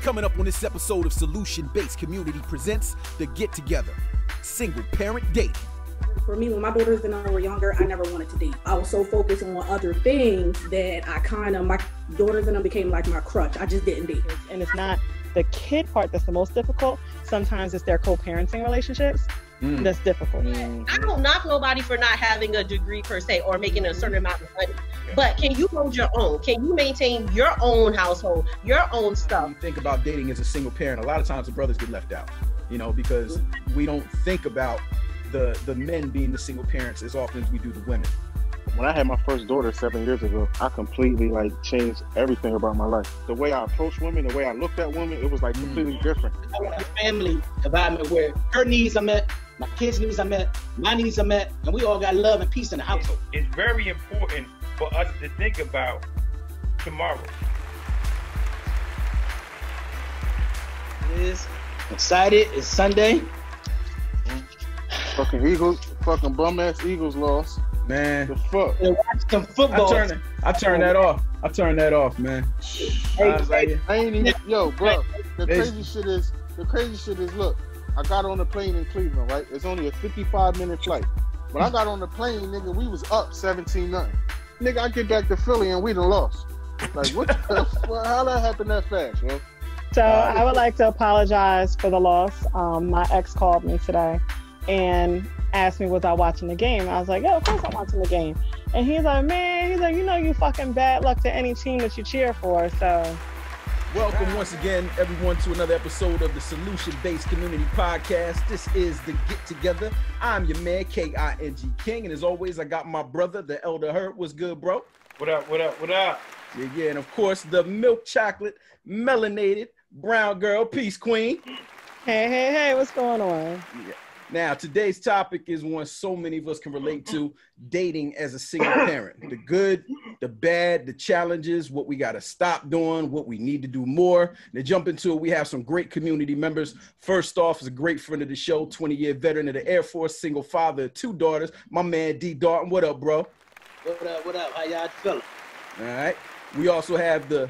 Coming up on this episode of Solution Based Community presents The Get Together, Single Parent Dating. For me, when my daughters and I were younger, I never wanted to date. I was so focused on other things that my daughters and them became like my crutch. I just didn't date. And it's not the kid part that's the most difficult. Sometimes it's their co-parenting relationships that's difficult. I don't knock nobody for not having a degree per se or making a certain amount of money. But can you hold your own? Can you maintain your own household, your own stuff? When you think about dating as a single parent, a lot of times the brothers get left out, because we don't think about the men being the single parents as often as we do the women. When I had my first daughter 7 years ago, I completely changed everything about my life. The way I approached women, the way I looked at women, it was completely different. I want a family environment where her needs are met, my kids' needs are met, my needs are met, and we all got love and peace in the household. It's very important for us to think about tomorrow. It is excited. It's Sunday. Fucking Eagles, fucking bum-ass Eagles lost. Man, the fuck. And watch some football. I turned that off. I turned that off, man. I ain't even, yo, bro. The crazy shit is, look, I got on the plane in Cleveland, right? It's only a 55-minute flight. When I got on the plane, nigga, we was up 17-0. Nigga, I get back to Philly and we done lost. Like, what the fuck? How that happened that fast, yo? So I would like to apologize for the loss. My ex called me today and asked me, was I watching the game? I was like, yeah, of course I'm watching the game. And he's like, man, you fucking bad luck to any team that you cheer for, so. Welcome once again, everyone, to another episode of the Solution Based Community Podcast. This is The Get Together. I'm your man, K-I-N-G King, and as always, I got my brother, the Elder Hurt. What's good, bro? What up, what up, what up? Yeah, and of course, the milk chocolate, melanated, brown girl, Peace Queen. Hey, what's going on? Yeah. Now, today's topic is one so many of us can relate to, dating as a single parent. The good, the bad, the challenges, what we got to stop doing, what we need to do more. To jump into it, we have some great community members. First off is a great friend of the show, 20-year veteran of the Air Force, single father of 2 daughters, my man D. Darton. What up, bro? What up? How y'all feeling? All right. We also have the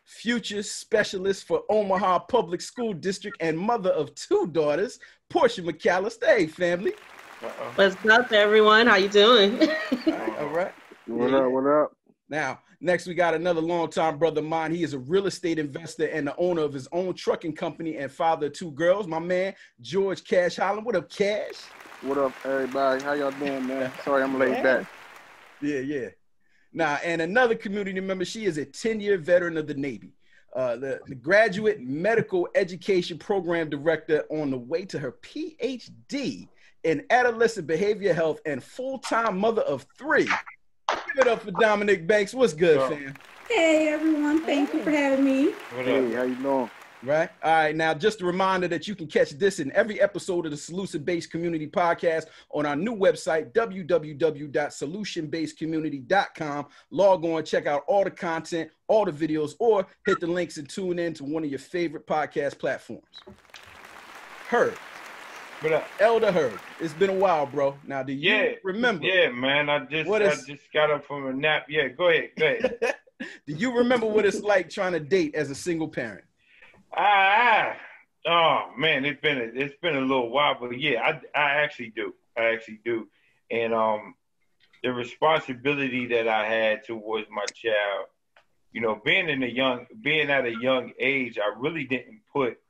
future specialist for Omaha Public School District and mother of 2 daughters, Portia McAllister. Hey, family. What's up, everyone? How you doing? All right. What up? Now, next we got another longtime brother of mine. He is a real estate investor and the owner of his own trucking company and father of 2 girls. My man, George Cash Holland. What up, Cash? What up, everybody? How y'all doing, man? Sorry I'm late back. Yeah. Now, and another community member, she is a 10-year veteran of the Navy, the graduate medical education program director on the way to her PhD in adolescent behavior health and full-time mother of 3. Give it up for Dominic Banks. What's good, fam? Hey, everyone. Thank you for having me. Hey, how you doing? Right. All right. Now, just a reminder that you can catch this in every episode of the Solution Based Community Podcast on our new website, www.solutionbasedcommunity.com. Log on, check out all the content, all the videos, or hit the links and tune in to one of your favorite podcast platforms. Heard. What up? Elder Heard. It's been a while, bro. Now, do you remember? Yeah, man. I just got up from a nap. Yeah, go ahead. Do you remember what it's like trying to date as a single parent? Oh man, it's been a little while, but yeah, I actually do. And the responsibility that I had towards my child, being at a young age, I really didn't put,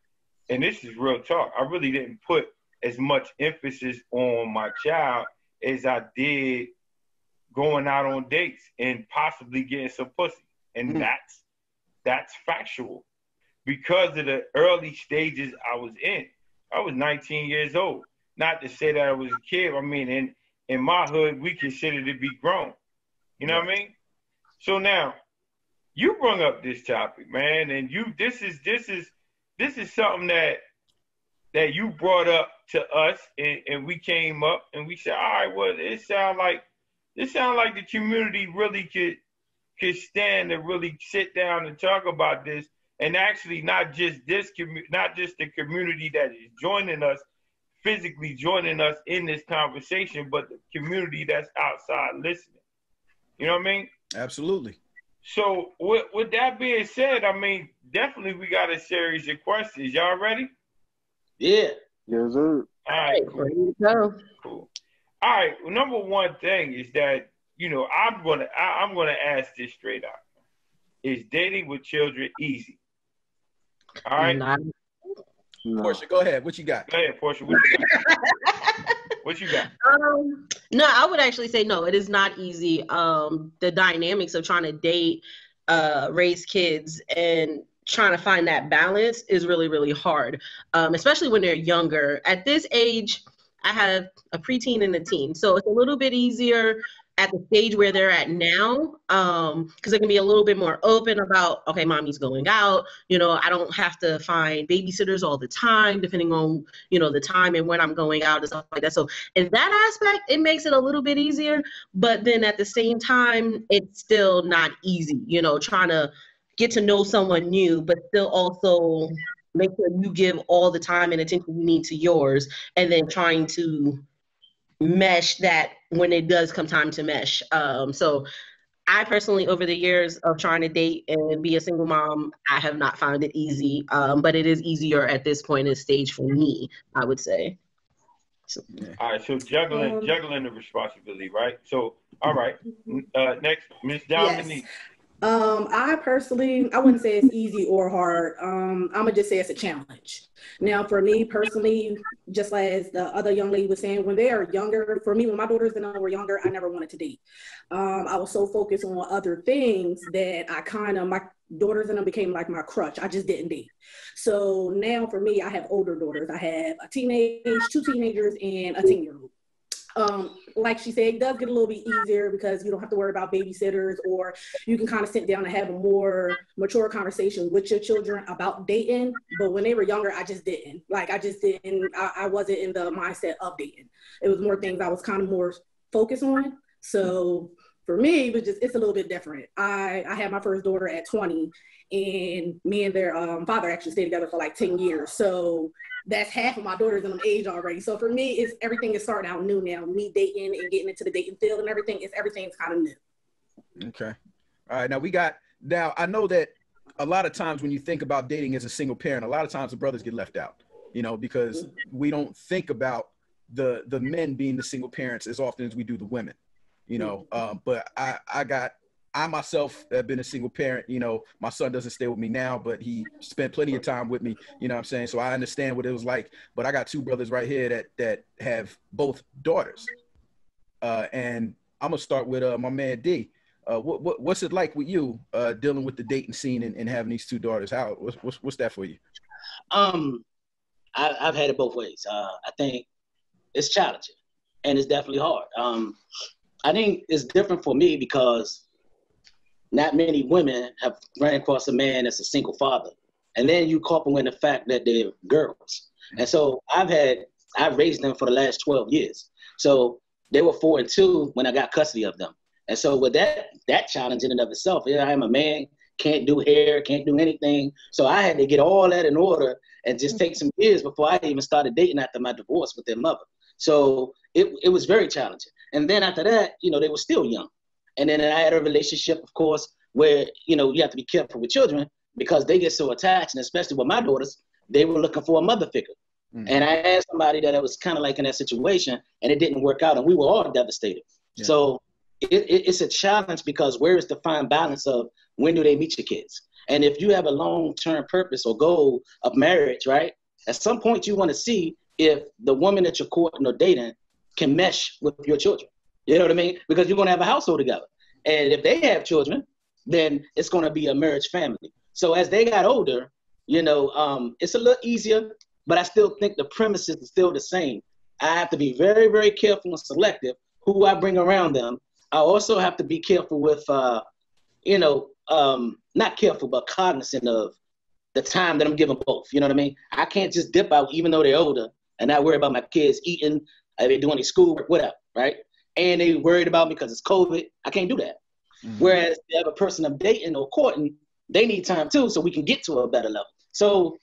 and this is real talk, I really didn't put as much emphasis on my child as I did going out on dates and possibly getting some pussy. And that's factual. Because of the early stages I was in. I was 19 years old. Not to say that I was a kid. I mean, in my hood, we consider to be grown. You know what I mean? So now, you brought up this topic, man, and this is something that you brought up to us, and we came up and we said, all right, well, it sounds like the community really could stand to really sit down and talk about this. And actually, not just the community that is joining us, physically joining us in this conversation, but the community that's outside listening. You know what I mean? Absolutely. So with that being said, I mean, definitely we got a series of questions. Y'all ready? Yeah. Yes, sir. All right, cool. Ready to go. Cool. All right. Well, number one thing is that I'm gonna ask this straight out. Is dating with children easy? All right. Not No. Portia, go ahead. What you got? Go ahead, Portia. What you got? What you got? No, I would actually say no, it is not easy. The dynamics of trying to date, raise kids, and trying to find that balance is really, really hard, especially when they're younger. At this age, I have a preteen and a teen, so it's a little bit easier at the stage where they're at now, because they can be a little bit more open about, okay, mommy's going out, I don't have to find babysitters all the time, depending on, the time and when I'm going out and stuff like that. So in that aspect, it makes it a little bit easier, but then at the same time, it's still not easy, trying to get to know someone new, but still also make sure you give all the time and attention you need to yours, and then trying to mesh that when it does come time to mesh. So I personally, over the years of trying to date and be a single mom, I have not found it easy, but it is easier at this point in stage for me, I would say. So, all right, so juggling the responsibility, right? So, all right, next, Miss Dominique. Yes. I wouldn't say it's easy or hard. I'm gonna just say it's a challenge. Now, for me personally, just like as the other young lady was saying, when they are younger, for me, when my daughters and I were younger, I never wanted to date. I was so focused on other things that my daughters and them became like my crutch. I just didn't date. So now for me, I have older daughters. I have two teenagers, and a 10-year-old. Like she said, it does get a little bit easier because you don't have to worry about babysitters, or you can kind of sit down and have a more mature conversation with your children about dating. But when they were younger, I just didn't. I wasn't in the mindset of dating. It was more things I was kind of more focused on. So for me, it's a little bit different. I had my first daughter at 20, and me and their father actually stayed together for like 10 years. So that's half of my daughters in them age already. So for me, everything is starting out new now. Me dating and getting into the dating field and everything's kind of new. Okay. All right. Now I know that a lot of times when you think about dating as a single parent, a lot of times the brothers get left out, because we don't think about the men being the single parents as often as we do the women, but I myself have been a single parent. My son doesn't stay with me now, but he spent plenty of time with me, you know what I'm saying? So I understand what it was like, but I got two brothers right here that have both daughters. And I'm gonna start with my man D. What's it like with you dealing with the dating scene and having these two daughters? What's that for you? I've had it both ways. I think it's challenging and it's definitely hard. I think it's different for me because not many women have run across a man that's a single father. And then you couple in the fact that they're girls. And so I've raised them for the last 12 years. So they were 4 and 2 when I got custody of them. And so with that challenge in and of itself, I'm a man, can't do hair, can't do anything. So I had to get all that in order and just take some years before I even started dating after my divorce with their mother. So it was very challenging. And then after that, they were still young. And then I had a relationship, of course, where, you have to be careful with children because they get so attached, and especially with my daughters, they were looking for a mother figure. Mm-hmm. And I had somebody that was kind of like in that situation, and it didn't work out, and we were all devastated. Yeah. So it's a challenge because where is the fine balance of when do they meet your kids? And if you have a long-term purpose or goal of marriage, right, at some point you want to see if the woman that you're courting or dating can mesh with your children. You know what I mean? Because you're going to have a household together. And if they have children, then it's going to be a marriage family. So as they got older, it's a little easier, but I still think the premises is still the same. I have to be very, very careful and selective who I bring around them. I also have to be careful with, not careful, but cognizant of the time that I'm giving both. You know what I mean? I can't just dip out even though they're older and not worry about my kids eating, are they doing their schoolwork, whatever, right? And they worried about me because it's COVID. I can't do that. Mm-hmm. Whereas the other person I'm dating or courting, they need time too, so we can get to a better level. So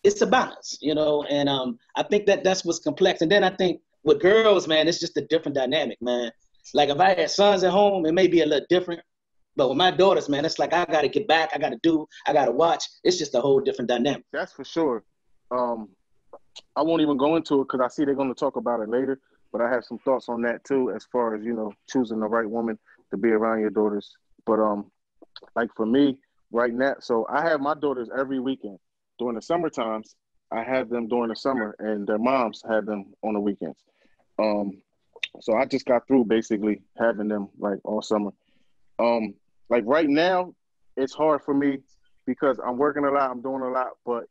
it's a balance, and I think that's what's complex. And then I think with girls, man, it's just a different dynamic, man. Like if I had sons at home, it may be a little different. But with my daughters, man, it's like I got to get back. I got to watch. It's just a whole different dynamic. That's for sure. I won't even go into it because I see they're going to talk about it later. But I have some thoughts on that too, as far as, you know, choosing the right woman to be around your daughters. But like for me right now, so I have my daughters every weekend. During the summer times, I have them during the summer, and their moms have them on the weekends. So I just got through basically having them like all summer. Like right now, it's hard for me because I'm working a lot, I'm doing a lot, but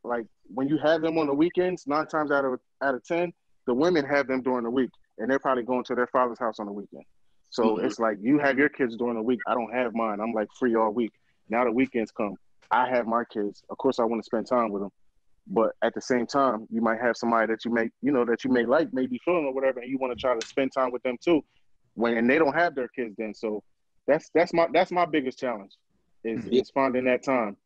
like when you have them on the weekends, 9 times out of 10, the women have them during the week, and they're probably going to their father's house on the weekend. So it's like you have your kids during the week. I don't have mine. I'm like free all week. Now the weekends come, I have my kids. Of course, I want to spend time with them, but at the same time, you might have somebody that you may like, maybe feeling or whatever, and you want to try to spend time with them too, when they don't have their kids then. So that's my biggest challenge is finding that time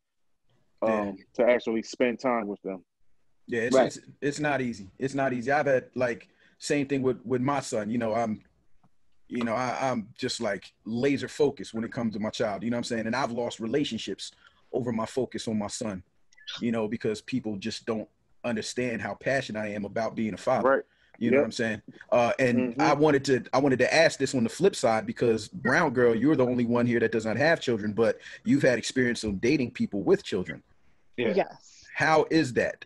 to actually spend time with them. Yeah, it's not easy. It's not easy. I've had like same thing with my son. I'm just like laser focused when it comes to my child. You know what I'm saying? And I've lost relationships over my focus on my son. Because people just don't understand how passionate I am about being a father. Right. You know what I'm saying? And I wanted to ask this on the flip side, because Brown Girl, you're the only one here that does not have children, but you've had experience of dating people with children. Yeah. Yes. How is that?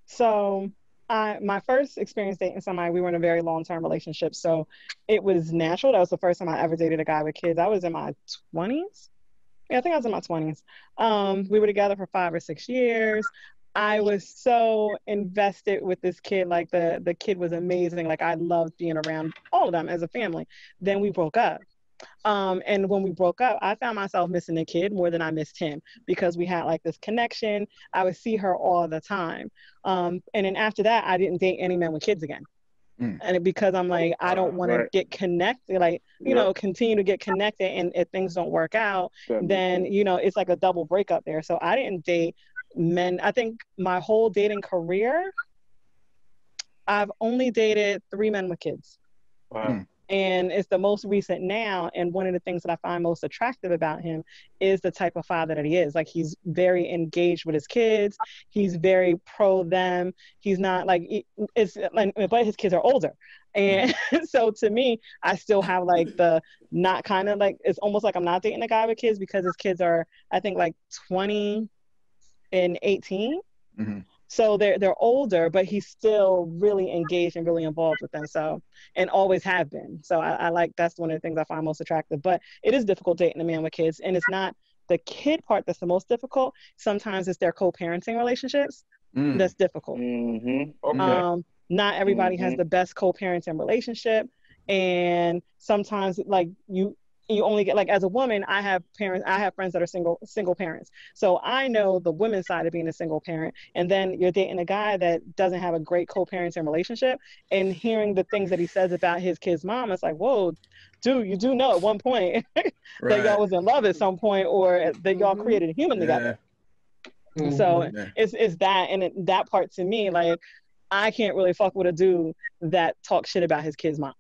So my first experience dating somebody, we were in a very long-term relationship. So it was natural. That was the first time I ever dated a guy with kids. I was in my 20s. Yeah, I think I was in my 20s. We were together for 5 or 6 years. I was so invested with this kid. Like the kid was amazing. Like I loved being around all of them as a family. Then we broke up. And when we broke up, I found myself missing the kid more than I missed him, because we had like this connection. I would see her all the time. And then after that, I didn't date any men with kids again. And because I'm like, I don't want to get connected, like, continue to get connected. And if things don't work out, then, it's like a double breakup there. So I didn't date men. I think my whole dating career, I've only dated 3 men with kids. Wow. And it's the most recent now. And one of the things that I find most attractive about him is the type of father that he is. Like, he's very engaged with his kids. He's very pro them. He's not like, but his kids are older. And so to me, I still have like the not kind of like, it's almost like I'm not dating a guy with kids, because his kids are, I think, like 20 and 18. So they're older, but he's still really engaged and really involved with them. So, and always have been. So I like, that's one of the things I find most attractive. But it is difficult dating a man with kids, and it's not the kid part that's the most difficult. Sometimes it's their co-parenting relationships that's difficult. Okay. Not everybody has the best co-parenting relationship, and sometimes like you only get, like, as a woman, I have friends that are single parents. So I know the women's side of being a single parent. And then you're dating a guy that doesn't have a great co-parenting relationship, and hearing the things that he says about his kid's mom, it's like, whoa, dude, you do know at one point that y'all was in love at some point, or that y'all created a human together. So it's that, and that part to me, like, I can't really fuck with a dude that talks shit about his kid's mom.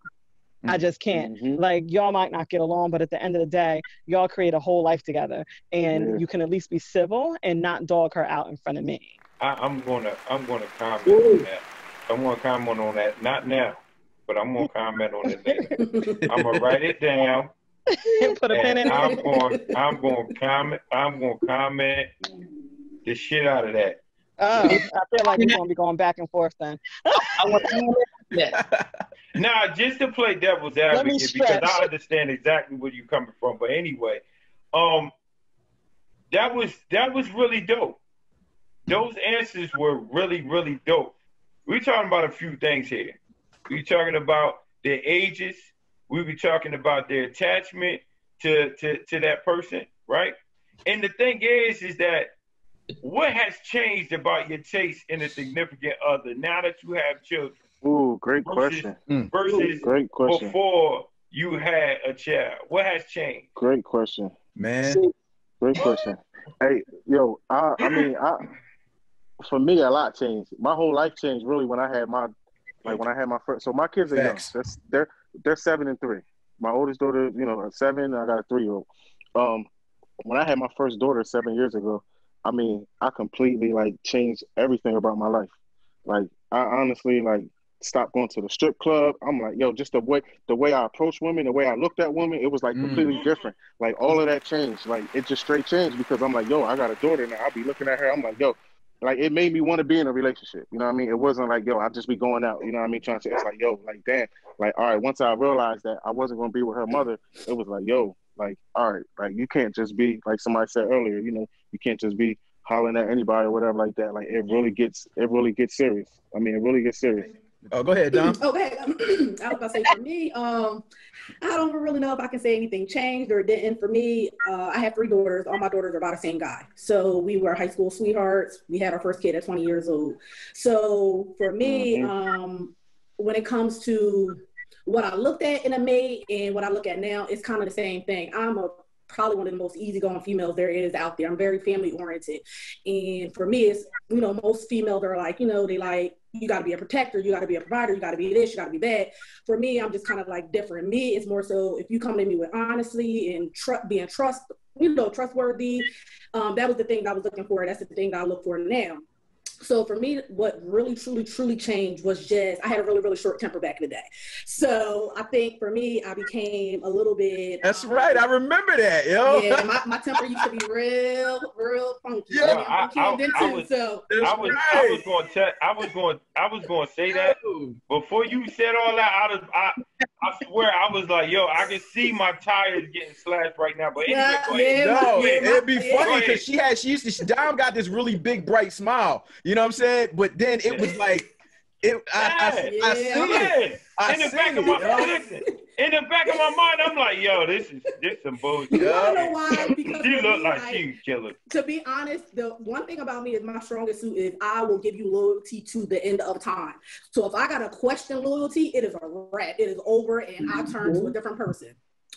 I just can't. Like, y'all might not get along, but at the end of the day, y'all create a whole life together, and you can at least be civil and not dog her out in front of me. I'm gonna comment on that. I'm gonna comment on that, not now, but I'm gonna comment on it later. I'm gonna write it down. Put a pen in it. I'm gonna comment the shit out of that. Oh, I feel like we're gonna be going back and forth then. Nah, just to play devil's advocate, because I understand exactly where you're coming from. But anyway, that was really dope. Those answers were really, really dope. We're talking about a few things here. We're talking about their ages. We were talking about their attachment to that person, right? And the thing is that what has changed about your taste in a significant other now that you have children? Ooh, great question. Versus great question. Before you had a child. What has changed? Great question. Man. Great question. Hey, yo, I mean, for me, a lot changed. My whole life changed really when I had my first. So my kids are young. They're 7 and 3. My oldest daughter, 7. I got a 3-year-old. when I had my first daughter 7 years ago, I mean, I completely like changed everything about my life. Like I honestly like stopped going to the strip club. I'm like, yo, just the way I approached women, the way I looked at women, it was like completely different. Like all of that changed. Like it just straight changed because I'm like, yo, I got a daughter now. I'll be looking at her. I'm like, yo, like it made me want to be in a relationship. You know what I mean? It wasn't like, yo, I'll just be going out. You know what I mean? Trying to. It's like, yo, like damn. Like all right. Once I realized that I wasn't going to be with her mother, it was like, yo, like all right, like you can't just be like somebody said earlier. You know, you can't just be hollering at anybody or whatever like that. Like it really gets serious. I mean, it really gets serious. Oh, go ahead, Dom. Okay, I was about to say for me, I don't really know if I can say anything changed or didn't. For me, I have 3 daughters. All my daughters are about the same guy. So we were high school sweethearts. We had our first kid at 20 years old. So for me, when it comes to what I looked at in a mate and what I look at now, it's kind of the same thing. Probably one of the most easygoing females there is out there. I'm very family oriented. And for me, it's, you know, most females are like, you know, they like, you got to be a protector, you got to be a provider, you got to be this, you got to be that. For me, I'm just kind of like different. Me, it's more so if you come to me with honesty and being trustworthy, that was the thing that I was looking for. That's the thing that I look for now. So for me, what really, truly changed was just, I had a really, really short temper back in the day. So I think for me, I became a little bit. That's right. I remember that, yo. Yeah, my temper used to be real funky. Yeah, I was going to say that before you said all that. I swear I was like, yo, I can see my tires getting slashed right now. But anyway, it'd be funny because Dom got this really big bright smile. You know what I'm saying? But then it was like, in the back of my mind, I'm like, yo, this some bullshit. You know why? Because she looked like she was killer. To be honest, the one thing about me is my strongest suit is I will give you loyalty to the end of time. So if I got to question loyalty, it is a wrap. It is over, and I turn to a different person.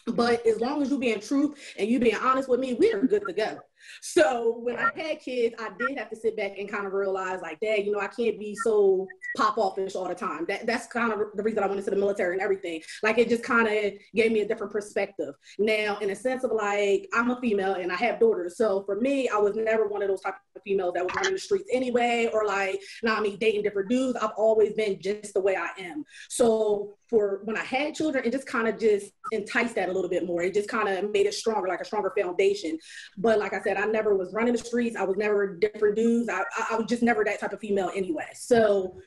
But as long as you being truth and you being honest with me, we are good to go. So when I had kids, I did have to sit back and kind of realize, like, Dad, you know, I can't be so pop offish all the time. That's kind of the reason I went into the military and everything. Like, it just kind of gave me a different perspective. Now, in a sense of like, I'm a female and I have daughters. So for me, I was never one of those type of females that was running the streets anyway, or like, dating different dudes. I've always been just the way I am. So for when I had children, it just kind of just enticed that a little bit more. It just kind of made it stronger, like a stronger foundation. But like I said, I never was running the streets. I was never different dudes. I was just never that type of female anyway. So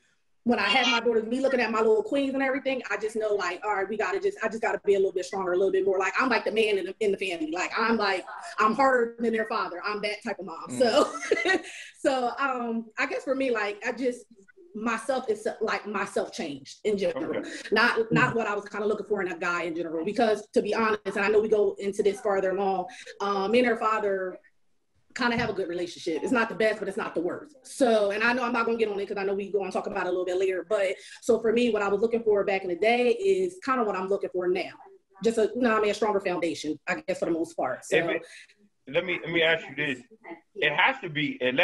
when I had my daughters, me looking at my little queens and everything, I just know like, all right, I just gotta be a little bit stronger, a little bit more. Like I'm like the man in the family. Like I'm harder than their father. I'm that type of mom. So I guess for me, like myself changed in general, not what I was kind of looking for in a guy in general, because to be honest, and I know we go into this farther along, me and her father kind of have a good relationship. It's not the best, but it's not the worst. So, and I know I'm not going to get on it because I know we go and talk about it a little bit later, but so for me, what I was looking for back in the day is kind of what I'm looking for now. Just a stronger foundation, I guess, for the most part. So let me ask you this. There has to be at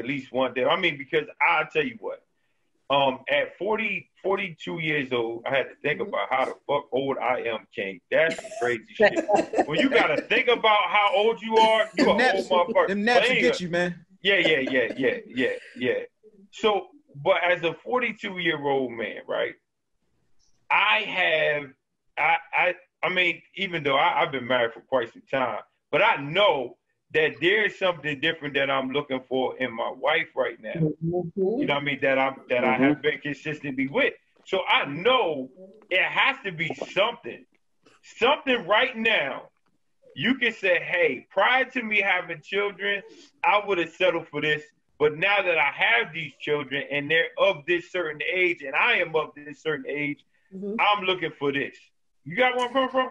least one thing. I mean, because I'll tell you what, at 42 years old, I had to think about how the fuck old I am, King. That's some crazy shit. When you got to think about how old you are, you are old motherfucker. Them naps will get you, man. Yeah. So, but as a 42-year-old man, right, I mean, even though I've been married for quite some time, but I know that there's something different that I'm looking for in my wife right now. You know what I mean? That I have been consistently with. So I know it has to be something right now. You can say, hey, prior to me having children, I would have settled for this. But now that I have these children and they're of this certain age and I am of this certain age, I'm looking for this. You got where I'm coming from?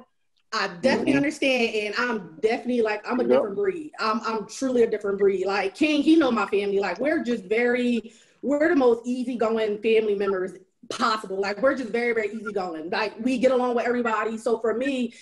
I definitely understand, and I'm definitely like, I'm a different breed. I'm truly a different breed. Like King, he know my family. Like we're the most easygoing family members possible. Like we're just very, very easygoing. Like we get along with everybody. So for me,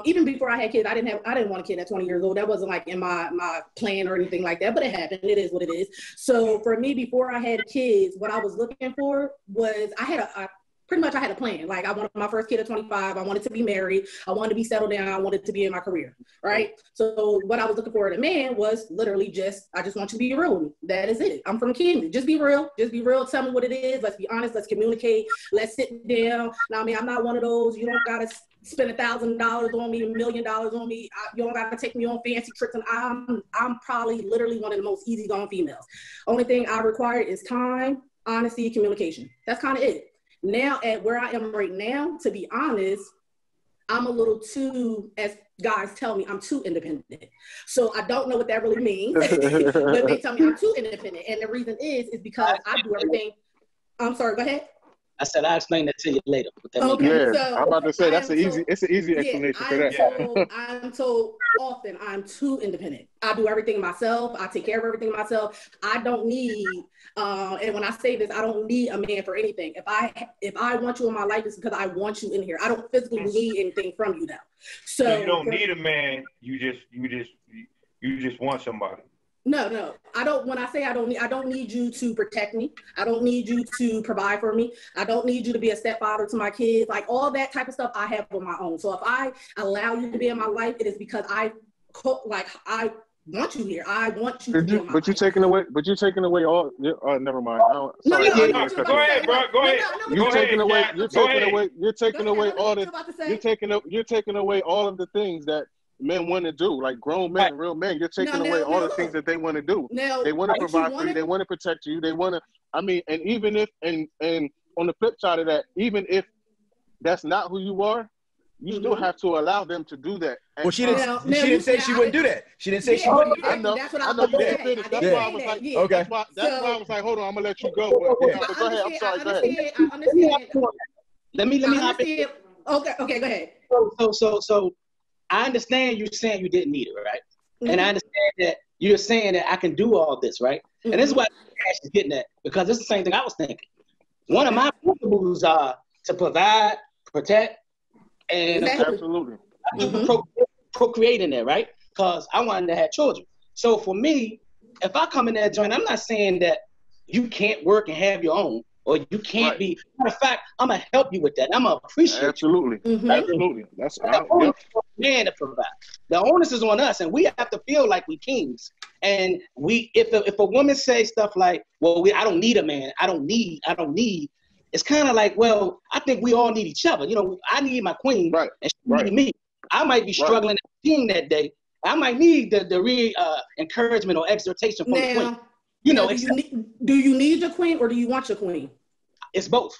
even before I had kids, I didn't want a kid at 20 years old. That wasn't like in my plan or anything like that, but it happened. It is what it is. So for me, before I had kids, what I was looking for was I pretty much I had a plan. Like I wanted my first kid at 25. I wanted to be married. I wanted to be settled down. I wanted to be in my career, right? So what I was looking for in a man was literally I just want you to be real with me. That is it. I'm from Camden. Just be real. Just be real. Tell me what it is. Let's be honest. Let's communicate. Let's sit down. Now, I mean, I'm not one of those, you don't got to spend $1,000 on me, $1 million on me. You don't got to take me on fancy trips. And I'm probably literally one of the most easygoing females. Only thing I require is time, honesty, communication. That's kind of it. Now, at where I am right now, to be honest, I'm a little too, as guys tell me, I'm too independent. So I don't know what that really means, but they tell me I'm too independent. And the reason is because I do everything. I'm sorry, go ahead. I said I'll explain that to you later. Okay, yeah, so I'm about to say it's an easy explanation for that. I'm told often I'm too independent. I do everything myself. I take care of everything myself. I don't need, and when I say this, I don't need a man for anything. If I want you in my life, it's because I want you in here. I don't physically need anything from you now. So you don't need a man. You just want somebody. No. I don't. When I say I don't need you to protect me. I don't need you to provide for me. I don't need you to be a stepfather to my kids. Like all that type of stuff I have on my own. So if I allow you to be in my life, it is because I want you here. I want you to be in my life. You're taking away all. Never mind. Go ahead, bro. Go ahead. You're taking away all of the things that men want to do, like grown men, real men. You're taking away all the things that they want to do. They want to provide for you. They want to protect you. They want to. I mean, and even if and on the flip side of that, even if that's not who you are, you still have to allow them to do that. And well, she didn't say she wouldn't do that. She didn't say she wouldn't. I know. That's what I know. You didn't finish. That's why I was like, okay. That's why I was like, hold on, I'm gonna let you go. But go ahead. I'm sorry. Go ahead. I understand. Let me hop in. Okay, go ahead. So I understand you saying you didn't need it, right? Mm-hmm. And I understand that you're saying that I can do all this, right? Mm-hmm. And this is what I'm actually getting at, because this is the same thing I was thinking. One of my principles are to provide, protect, and absolutely procreate in there, right? Because I wanted to have children. So for me, if I come in that joint, I'm not saying that you can't work and have your own, or you can't be. Matter of fact, I'm gonna help you with that. I'm gonna appreciate absolutely. You. Mm-hmm. Absolutely. That's man to provide. The onus is on us, and we have to feel like we kings. And if a woman says stuff like, "Well, I don't need a man. I don't need," it's kind of like, well, I think we all need each other. You know, I need my queen, and she need me. I might be struggling as a king that day. I might need the encouragement or exhortation from the queen. You know, do you need your queen or do you want your queen? It's both.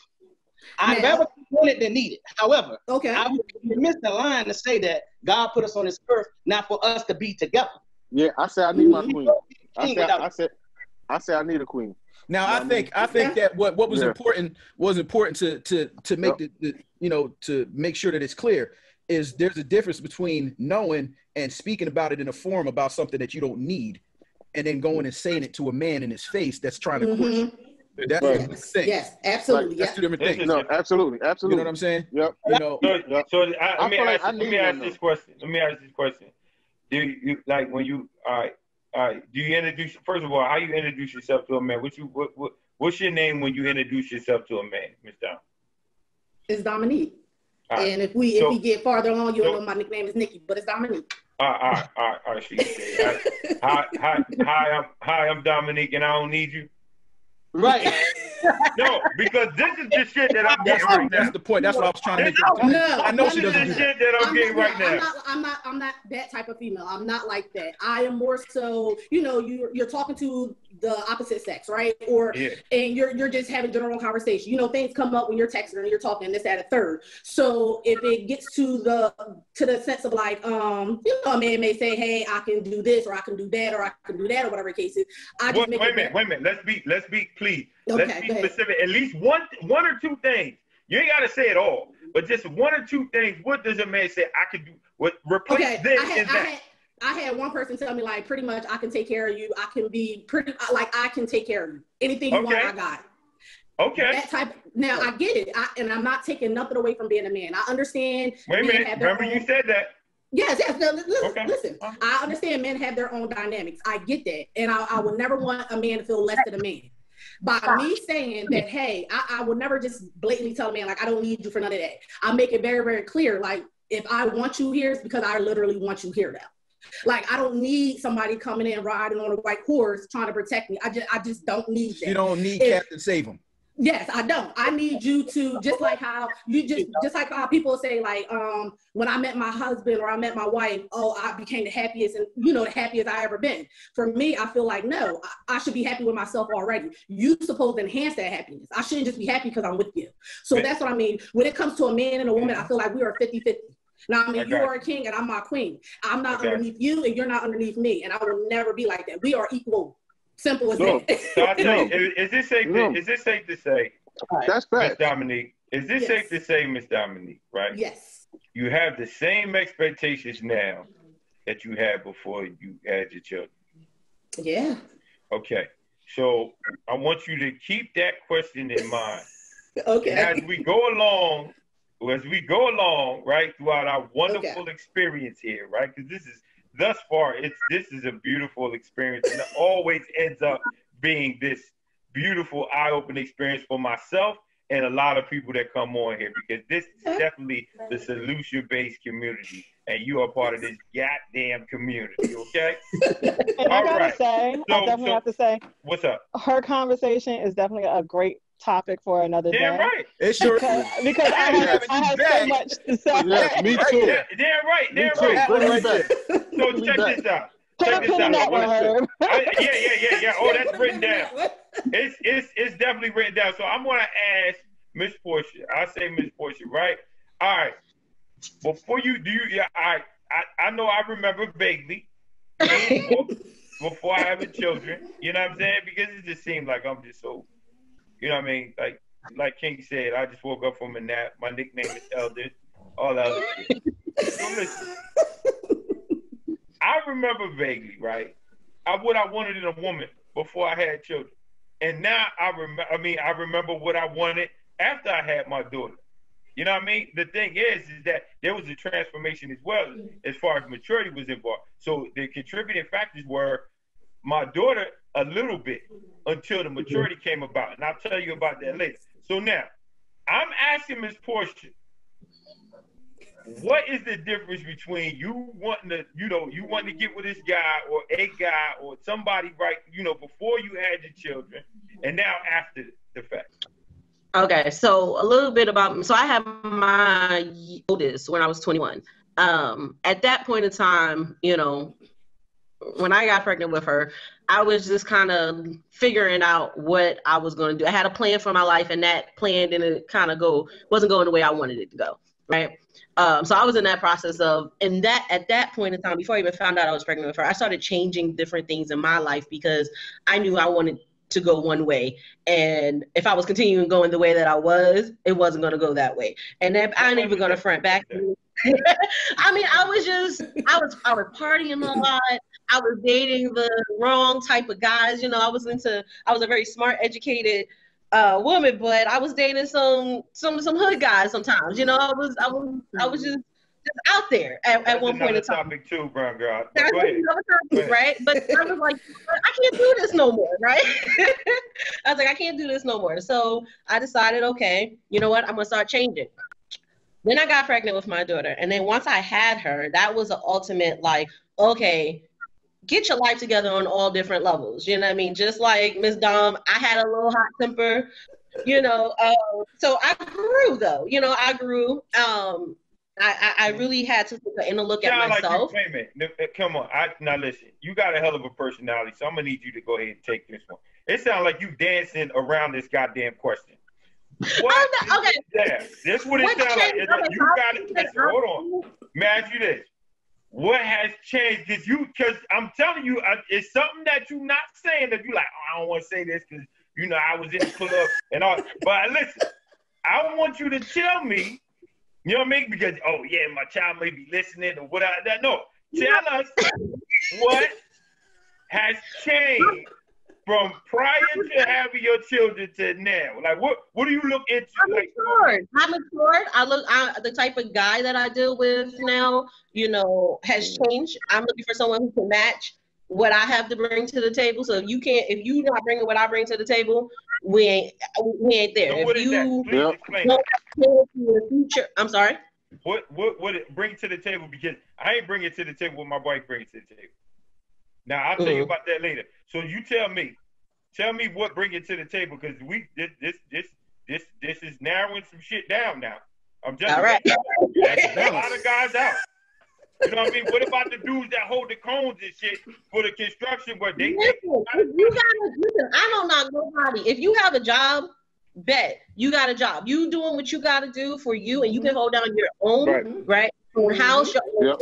I'd rather want it than need it. However, I would miss the line to say that God put us on this earth not for us to be together. Yeah, I said I need my queen. I said I need a queen. Now I think that what was important to make to make sure that it's clear is there's a difference between knowing and speaking about it in a forum about something that you don't need, and then going and saying it to a man in his face that's trying to push you. That's two different things. Yes, absolutely. That's two different things. No, absolutely. You know what I'm saying? Yep. You know. So let me ask this question. Do you like when you do you introduce, first of all, how you introduce yourself to a man? What's your name when you introduce yourself to a man, Ms. Dom? It's Dominique. Right. And if we get farther along, you'll know my nickname is Nikki, but it's Dominique. All right. Hi, I'm Dominique, and I don't need you. Right. No, because this is the shit that I'm getting right now. That's the point. That's what I was trying to make. I know she doesn't do shit that I'm getting right now. I'm not that type of female. I'm not like that. I am more so, you're talking to the opposite sex, right? And you're just having general conversation. Things come up when you're texting and you're talking this, that, a third. So if it gets to the sense of like, a man may say, hey, I can do this, or I can do that, or I can do that, or whatever the case is. Wait a minute. Let's be clear. Let's be specific. At least one or two things. You ain't gotta say it all, but just one or two things. What does a man say? I can do what replace this and that. I had one person tell me, like, pretty much I can take care of you. I can be I can take care of you. Anything you want, I got. Okay. That type. Now I get it, and I'm not taking nothing away from being a man. I understand. Wait a minute. Remember you said that. Yes. No, listen, I understand men have their own dynamics. I get that, and I would never want a man to feel less than a man. By me saying that, hey, I will never just blatantly tell a man, like, I don't need you for none of that. I make it very, very clear, like, if I want you here, it's because I literally want you here now. Like, I don't need somebody coming in riding on a white horse trying to protect me. I just don't need that. You don't need Captain Save 'em. Yes, I don't. I need you to, just like how like how people say, like, when I met my husband or I met my wife, oh, I became the happiest and, the happiest I ever been. For me, I feel like, no, I should be happy with myself already. You supposed to enhance that happiness. I shouldn't just be happy because I'm with you. So that's what I mean. When it comes to a man and a woman, I feel like we are 50-50. Now, I mean, you are a king and I'm my queen. I'm not underneath you and you're not underneath me. And I will never be like that. We are equal. Simple as that. So I tell you, is this safe to say? That's bad. Miss Dominique, is this safe to say, Miss Dominique, right? Yes. You have the same expectations now that you had before you had your children. Yeah. Okay. So I want you to keep that question in mind. Okay. And as we go along, right, throughout our wonderful experience here, right? Because thus far, this is a beautiful experience, and it always ends up being this beautiful, eye-opening experience for myself and a lot of people that come on here, because this is definitely the solution-based community, and you are part of this goddamn community, okay? And I definitely have to say, what's up? Her conversation is definitely a great topic for another day. Damn right. It sure because I have so much to say. Yeah, me too. Damn right. Bring me back. So check this out. Put a pin in that one, Herb. Yeah. Oh, that's written down. It's definitely written down. So I'm gonna ask Miss Portia. I say Miss Portia, right? All right. Before you do, I know I remember vaguely before having children. You know what I'm saying? Because it just seemed like I'm just so. You know what I mean? Like King said, I just woke up from a nap. My nickname is Elder. All that other shit. So listen, I remember vaguely, right? What I wanted in a woman before I had children, and now I remember what I wanted after I had my daughter. You know what I mean? The thing is that there was a transformation as well as far as maturity was involved. So the contributing factors were my daughter a little bit until the maturity came about, and I'll tell you about that later. So now, I'm asking Miss Portia, what is the difference between you wanting to get with this guy or a guy or somebody, right, before you had your children, and now after the fact? Okay, so a little bit about, so I had my oldest when I was 21. At that point in time, when I got pregnant with her, I was just kind of figuring out what I was going to do. I had a plan for my life, and that plan didn't wasn't going the way I wanted it to go, right? So I was in that process at that point in time, before I even found out I was pregnant with her, I started changing different things in my life because I knew I wanted to go one way. And if I was continuing going the way that I was, it wasn't going to go that way. And then I ain't even going to front back. I mean, I was partying a lot. I was dating the wrong type of guys. I was a very smart, educated woman, but I was dating some hood guys sometimes. I was just out there at one point in time. Topic too, brown girl. That's another topic, right? But I was like, I can't do this no more, right? I was like, I can't do this no more. So I decided, okay, you know what? I'm gonna start changing. Then I got pregnant with my daughter, and then once I had her, that was the ultimate, like, okay, get your life together on all different levels. You know what I mean? Just like Miss Dom, I had a little hot temper, so I grew though. I grew. I really had to take a look at myself. Wait a minute. Come on. Now listen, you got a hell of a personality, so I'm going to need you to go ahead and take this one. It sounds like you dancing around this goddamn question. What is that? This what it sounds like. You got it. Listen, hold on. Let me ask you this. What has changed? Because I'm telling you, it's something that you're not saying that you like, oh, I don't want to say this because, I was in the club and all. But listen, I want you to tell me, you know what I mean? Because, oh, yeah, my child may be listening or whatever. No, tell us what has changed from prior to having your children to now. Like, what do you look into? I'm matured. The type of guy that I deal with now, has changed. I'm looking for someone who can match what I have to bring to the table. So if you not bringing what I bring to the table, we ain't there. So what if is you that? Please explain don't that. have the future, I'm sorry. What it bring to the table? Because I ain't bringing to the table what my wife brings to the table. Now I'll tell you about that later. So you tell me what bring it to the table, because this is narrowing some shit down now. I'm just all right. That's a lot of guys out. You know what I mean? What about the dudes that hold the cones and shit for the construction work? Listen, I don't knock nobody. If you have a job, bet you got a job. You doing what you got to do for you, and you can hold down your own right own house, your own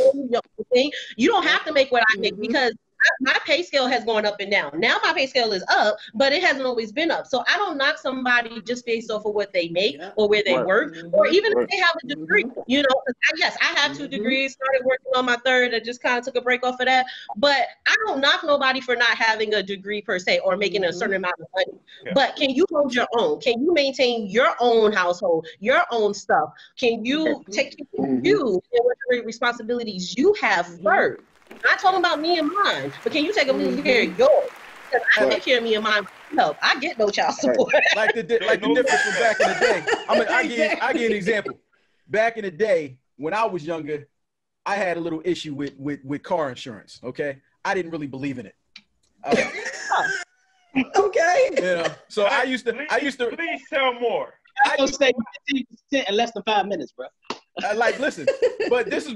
thing. You don't have to make what I make, because my pay scale has gone up and down. Now my pay scale is up, but it hasn't always been up. So I don't knock somebody just based off of what they make or where they work, or even if they have a degree. You know, yes, I have 2 degrees, started working on my 3rd, and just kind of took a break off of that. But I don't knock nobody for not having a degree per se, or making a certain amount of money. But can you hold your own? Can you maintain your own household, your own stuff? Can you take care of you and whatever responsibilities you have first? Not talking about me and mine, but can you take a little care of yours? Because I take care of me and mine myself. I get no child support. like the difference from back in the day. I give an example. Back in the day, when I was younger, I had a little issue with car insurance. Okay, I didn't really believe in it. Okay. You know, so I used to. Please tell more. I don't say 15% in less than 5 minutes, bro. Listen,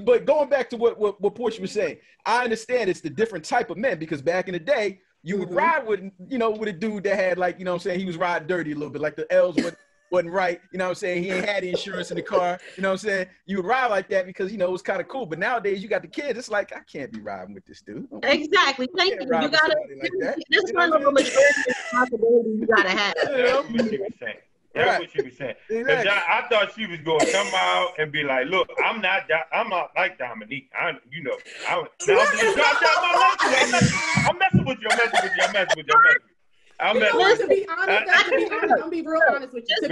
but going back to what Portia was saying, I understand it's the different type of men, because back in the day, you would ride with a dude that had, like, you know what I'm saying, he was riding dirty a little bit, like the L's wasn't right, you know what I'm saying, he ain't had the insurance in the car, you know what I'm saying, you would ride like that because, you know, it was kind of cool. But nowadays you got the kids, it's like, I can't be riding with this dude. Exactly. Thank you. You gotta, this one of a maturity responsibility you gotta have. That's what she was saying. That's what she was saying. Exactly. I thought she was going to come out and be like, "Look, I'm not like Dominique. I'm messing with you. To be honest, I'm gonna be real honest with you. To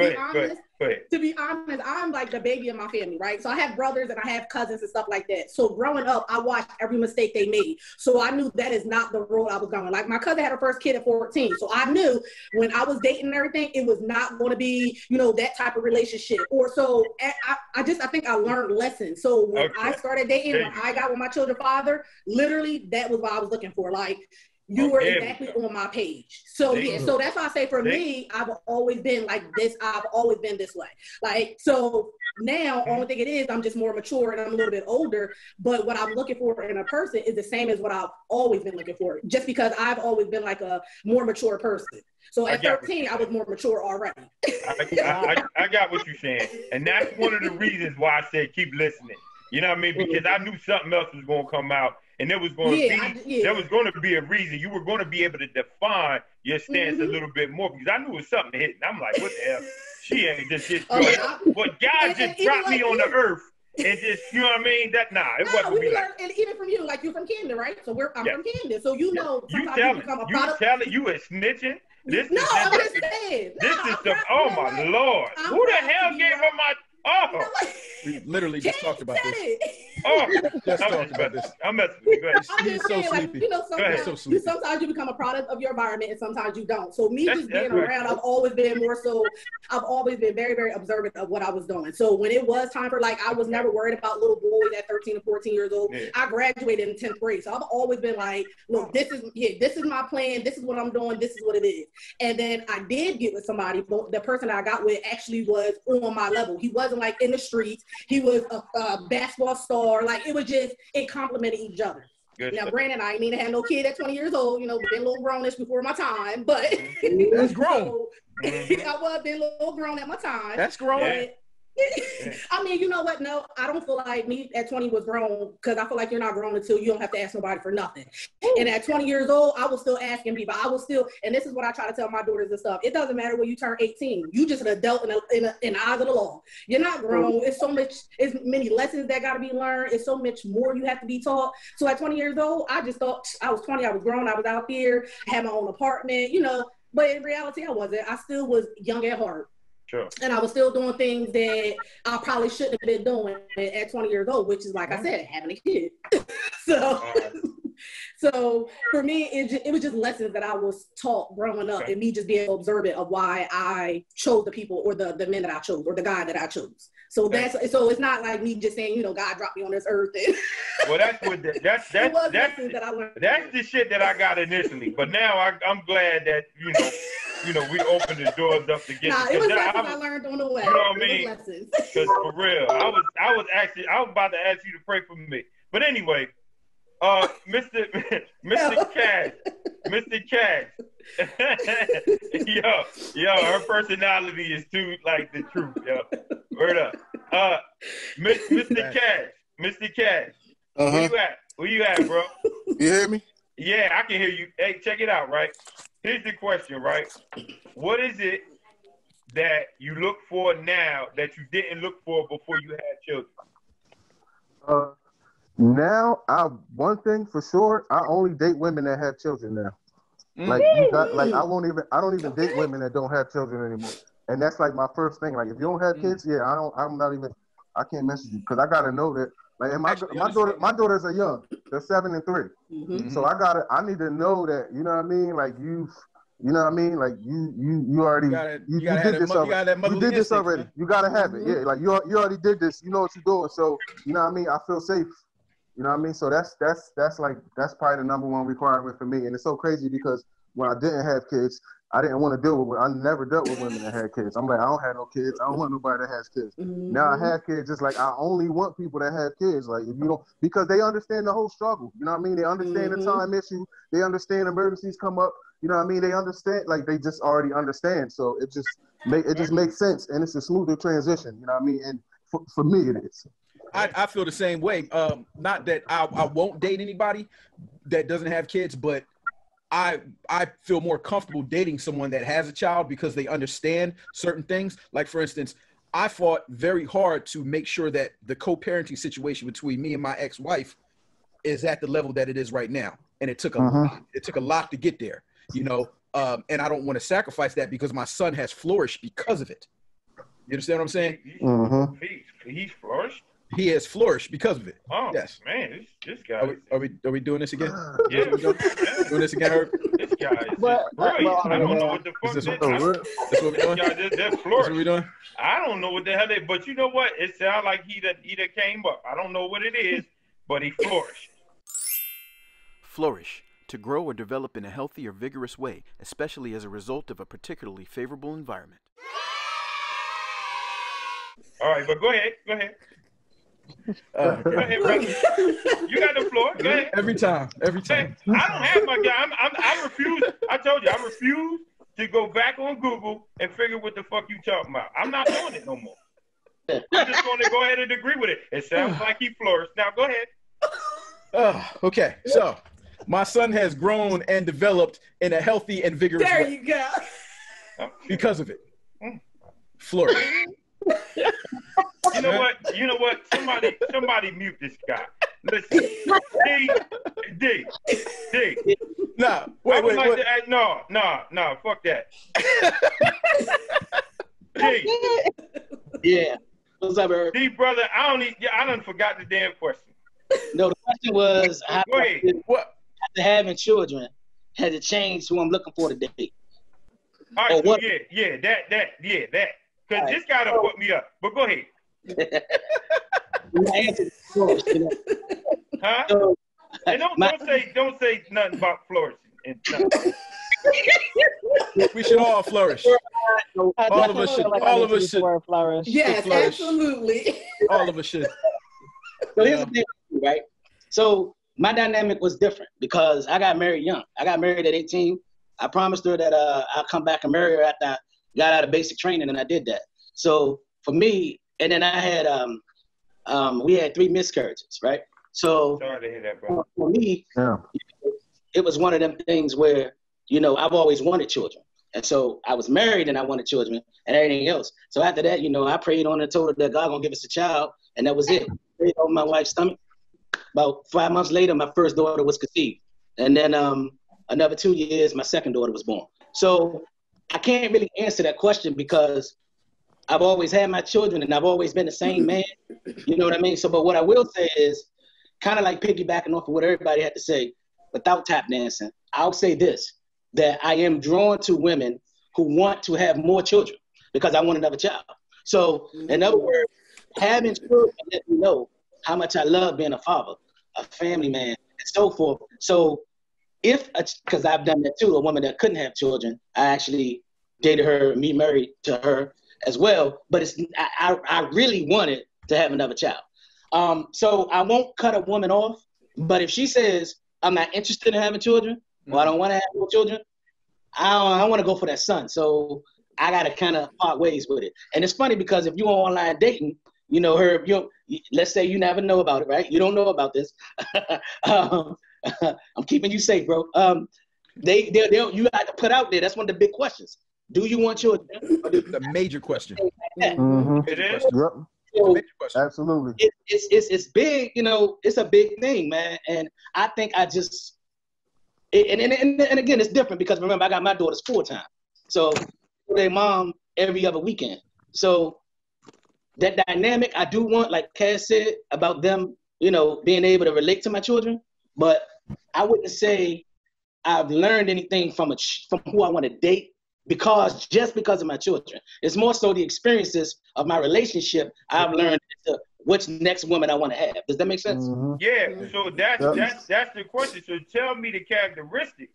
be honest, I'm like the baby of my family, right? So I have brothers and I have cousins and stuff like that. So growing up, I watched every mistake they made. So I knew that is not the road I was going. Like, my cousin had her first kid at 14. So I knew when I was dating and everything, it was not going to be, you know, that type of relationship. Or so I think I learned lessons. So when I started dating, when I got with my children's father, literally that was what I was looking for. Like, you were exactly on my page. So so that's why I say for me, I've always been like this. I've always been this way. Like, so now, only thing it is, I'm just more mature and I'm a little bit older, but what I'm looking for in a person is the same as what I've always been looking for, just because I've always been like a more mature person. So at 13, I was more mature already. I got what you're saying. And that's one of the reasons why I said keep listening. You know what I mean? Because I knew something else was going to come out. And there was going to be a reason. You were going to be able to define your stance a little bit more, because I knew it was something to hit. And I'm like, what the hell? She ain't just hit. But God just dropped me on the earth and just, you know what I mean? It wasn't me. And even from you, like, you're from Camden, right? So I'm from Camden. So you know, sometimes you become a product. You a snitching? I'm just saying. Oh my Lord. Who the hell gave her my... Oh, we literally just talked about this. Just talked about this. I'm messing with you. Go ahead. I'm just saying, like, you know, sometimes you become a product of your environment, and sometimes you don't. So me just being around, I've always been very, very observant of what I was doing. So when it was time for, like, I was never worried about little boys at 13 or 14 years old. Yeah. I graduated in 10th grade, so I've always been like, look, this is my plan. This is what I'm doing. This is what it is. And then I did get with somebody. The person I got with actually was on my level. He wasn't like in the streets. He was a basketball star. Like, it complemented each other. Good now, granted, I ain't mean to have no kid at 20 years old, you know, been a little grownish before my time, but that's grown. I was been a little grown at my time. That's grown. I mean, you know what? No, I don't feel like me at 20 was grown, because I feel like you're not grown until you don't have to ask nobody for nothing. And at 20 years old, I was still asking people. I was still, and this is what I try to tell my daughters and stuff. It doesn't matter when you turn 18. You just an adult in the eyes of the law. You're not grown. It's many lessons that got to be learned. It's so much more you have to be taught. So at 20 years old, I just thought I was 20. I was grown. I was out there. I had my own apartment, you know. But in reality, I wasn't. I still was young at heart. Sure. And I was still doing things that I probably shouldn't have been doing at 20 years old, which is, like I said, having a kid. So So for me, it was just lessons that I was taught growing up, and me just being observant of why I chose the people or the men that I chose or the guy that I chose. So so it's not like me just saying, God dropped me on this earth. And well, that's lessons that I learned. That's the shit that I got initially, but now I'm glad that we opened the doors up to get. Nah, it was lessons I learned on the way. You know what I mean? Because for real, I was about to ask you to pray for me, but anyway, Mr. Cash, yo, her personality is too like the truth, yo. Word up, Mr. Cash, where you at, bro? You hear me? Yeah, I can hear you. Hey, check it out, right? Here's the question, right? What is it that you look for now that you didn't look for before you had children? Now, one thing for sure, I only date women that have children now. Like I don't even date women that don't have children anymore. And that's like my first thing. Like if you don't have kids, I can't message you because I gotta know that. Like, and my daughters are young. They're 7 and 3. Mm-hmm. So I need to know that, you know what I mean? Like you know what I mean? Like you already you did this already. You did this already. You gotta have it. Yeah, like you already did this. You know what you're doing. So you know what I mean? I feel safe. You know what I mean? So that's probably the number one requirement for me. And it's so crazy because when I didn't have kids, I didn't want to deal with. I never dealt with women that had kids. I'm like, I don't have no kids. I don't want nobody that has kids. Mm-hmm. Now I have kids. It's like I only want people that have kids. Like if you don't, because they understand the whole struggle. You know what I mean? They understand the time issue. They understand emergencies come up. You know what I mean? They understand. Like they just already understand. So it just makes sense, and it's a smoother transition. You know what I mean? And for me, it is. I feel the same way. Not that I won't date anybody that doesn't have kids, but I feel more comfortable dating someone that has a child because they understand certain things. Like, for instance, I fought very hard to make sure that the co-parenting situation between me and my ex-wife is at the level that it is right now. And it took a lot to get there, and I don't want to sacrifice that because my son has flourished because of it. You understand what I'm saying? He's flourished? He has flourished because of it. Oh, yes. Man, this guy. Are we doing this again? Yeah. Doing this again, Herb? This guy is brilliant. I don't know what the fuck that's what we're doing? They're flourished. That's what we're doing? I don't know what the hell but you know what? It sounds like he that came up. I don't know what it is, but he flourished. Flourish. To grow or develop in a healthy or vigorous way, especially as a result of a particularly favorable environment. All right, but go ahead. Go ahead, brother. You got the floor. Go ahead. Every time. I don't have my guy. I refuse. I told you, I refuse to go back on Google and figure what the fuck you talking about. I'm not doing it no more. I'm just going to go ahead and agree with it. It sounds like he flourished. Now go ahead. Okay, so my son has grown and developed in a healthy and vigorous way. There you go. Because of it. Flourish. You know what? Somebody mute this guy. Listen, D. Nah, wait. No, fuck that. D. Yeah. What's up, Eric? D, brother, I done forgot the damn question. No, the question was how Go ahead. after having children has it changed who I'm looking for today? All right, so that. Because this guy done put me up. But go ahead. Huh? So, and don't say nothing about flourishing. We should all flourish. All of us should flourish. Yes, flourish. absolutely. All of us should. So here's the thing, right? So my dynamic was different because I got married young. I got married at 18. I promised her that I'll come back and marry her after I got out of basic training, and I did that. So for me, and then I had we had 3 miscarriages, right? So sorry to hear that, bro. For me, it was one of them things where, I've always wanted children. And so I was married and I wanted children and everything else. So after that, I prayed on and told her that God gonna give us a child, and that was it. I prayed on my wife's stomach. About 5 months later, my first daughter was conceived. And then another 2 years, my second daughter was born. So I can't really answer that question because I've always had my children and I've always been the same man. You know what I mean? So, but what I will say is kind of like piggybacking off of what everybody had to say. without tap dancing, I'll say this, that I am drawn to women who want to have more children because I want another child. So in other words, having children let me know how much I love being a father, a family man, and so forth. So because I've done that too, a woman that couldn't have children, I actually dated her, me married to her as well. But I really wanted to have another child. So I won't cut a woman off. But if she says, I'm not interested in having children, or I don't want to have more children, I want to go for that son. So I got to kind of part ways with it. And it's funny because if you're online dating, you know, let's say you never know about it, right? You don't know about this. I'm keeping you safe, bro. You have to put out there. That's one of the big questions. Do you want children? The major question. Mm-hmm. It is. Yep. So Absolutely. It's big, you know, it's a big thing, man. And I think I just, and again, it's different because remember, I got my daughters full time. So their mom every other weekend. So that dynamic I do want, like Cass said, about them, you know, being able to relate to my children. But I wouldn't say I've learned anything from who I want to date because of my children. It's more so the experiences of my relationship I've learned which next woman I want to have. Does that make sense? Mm-hmm. Yeah. So that's the question. So tell me the characteristics.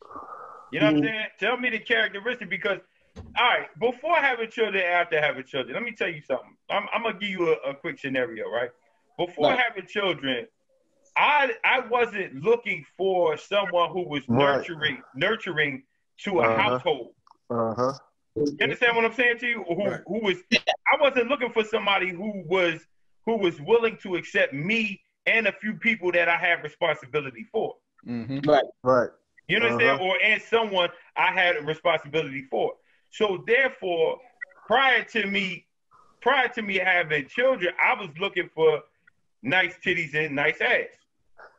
You know what I'm saying? Tell me the characteristics because, all right, before having children, after having children, let me tell you something. I'm gonna give you a quick scenario, right? Before having children, I wasn't looking for someone who was nurturing to a household. You understand what I'm saying to you? Who was? I wasn't looking for somebody who was willing to accept me and a few people that I have responsibility for. Mm-hmm. Right. You understand? And someone I had a responsibility for. So therefore, prior to me having children, I was looking for nice titties and nice ass.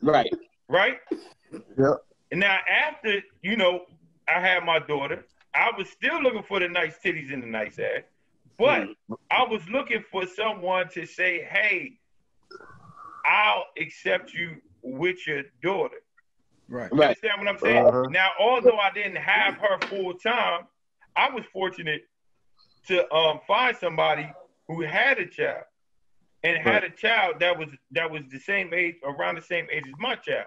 Right. Yep. And now after, you know, I had my daughter, I was still looking for the nice titties and the nice ass, but I was looking for someone to say, hey, I'll accept you with your daughter. Right. You understand what I'm saying? Now, although I didn't have her full time, I was fortunate to find somebody who had a child and had a child that was the same age, around the same age as my child.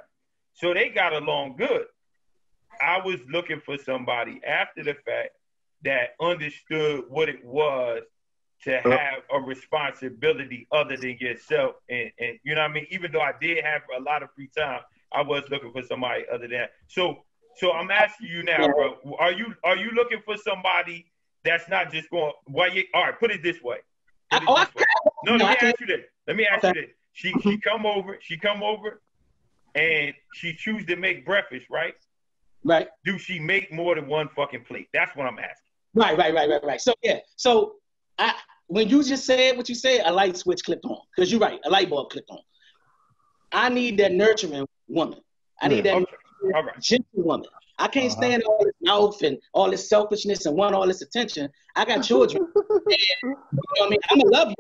So they got along good. I was looking for somebody after the fact that understood what it was to have a responsibility other than yourself. And you know what I mean? Even though I did have a lot of free time, I was looking for somebody other than that. So I'm asking you now, bro, are you looking for somebody that's not just going, all right, put it this way. No, let me ask you this. She come over and she choose to make breakfast, right? Right. Do she make more than one fucking plate? That's what I'm asking. Right. So yeah. So when you just said what you said, a light switch clicked on. Because you're right, a light bulb clicked on. I need that nurturing woman. I need that gentle woman. I can't stand all this mouth and all this selfishness and want all this attention. I got children. And, you know what I mean? I'm gonna love you,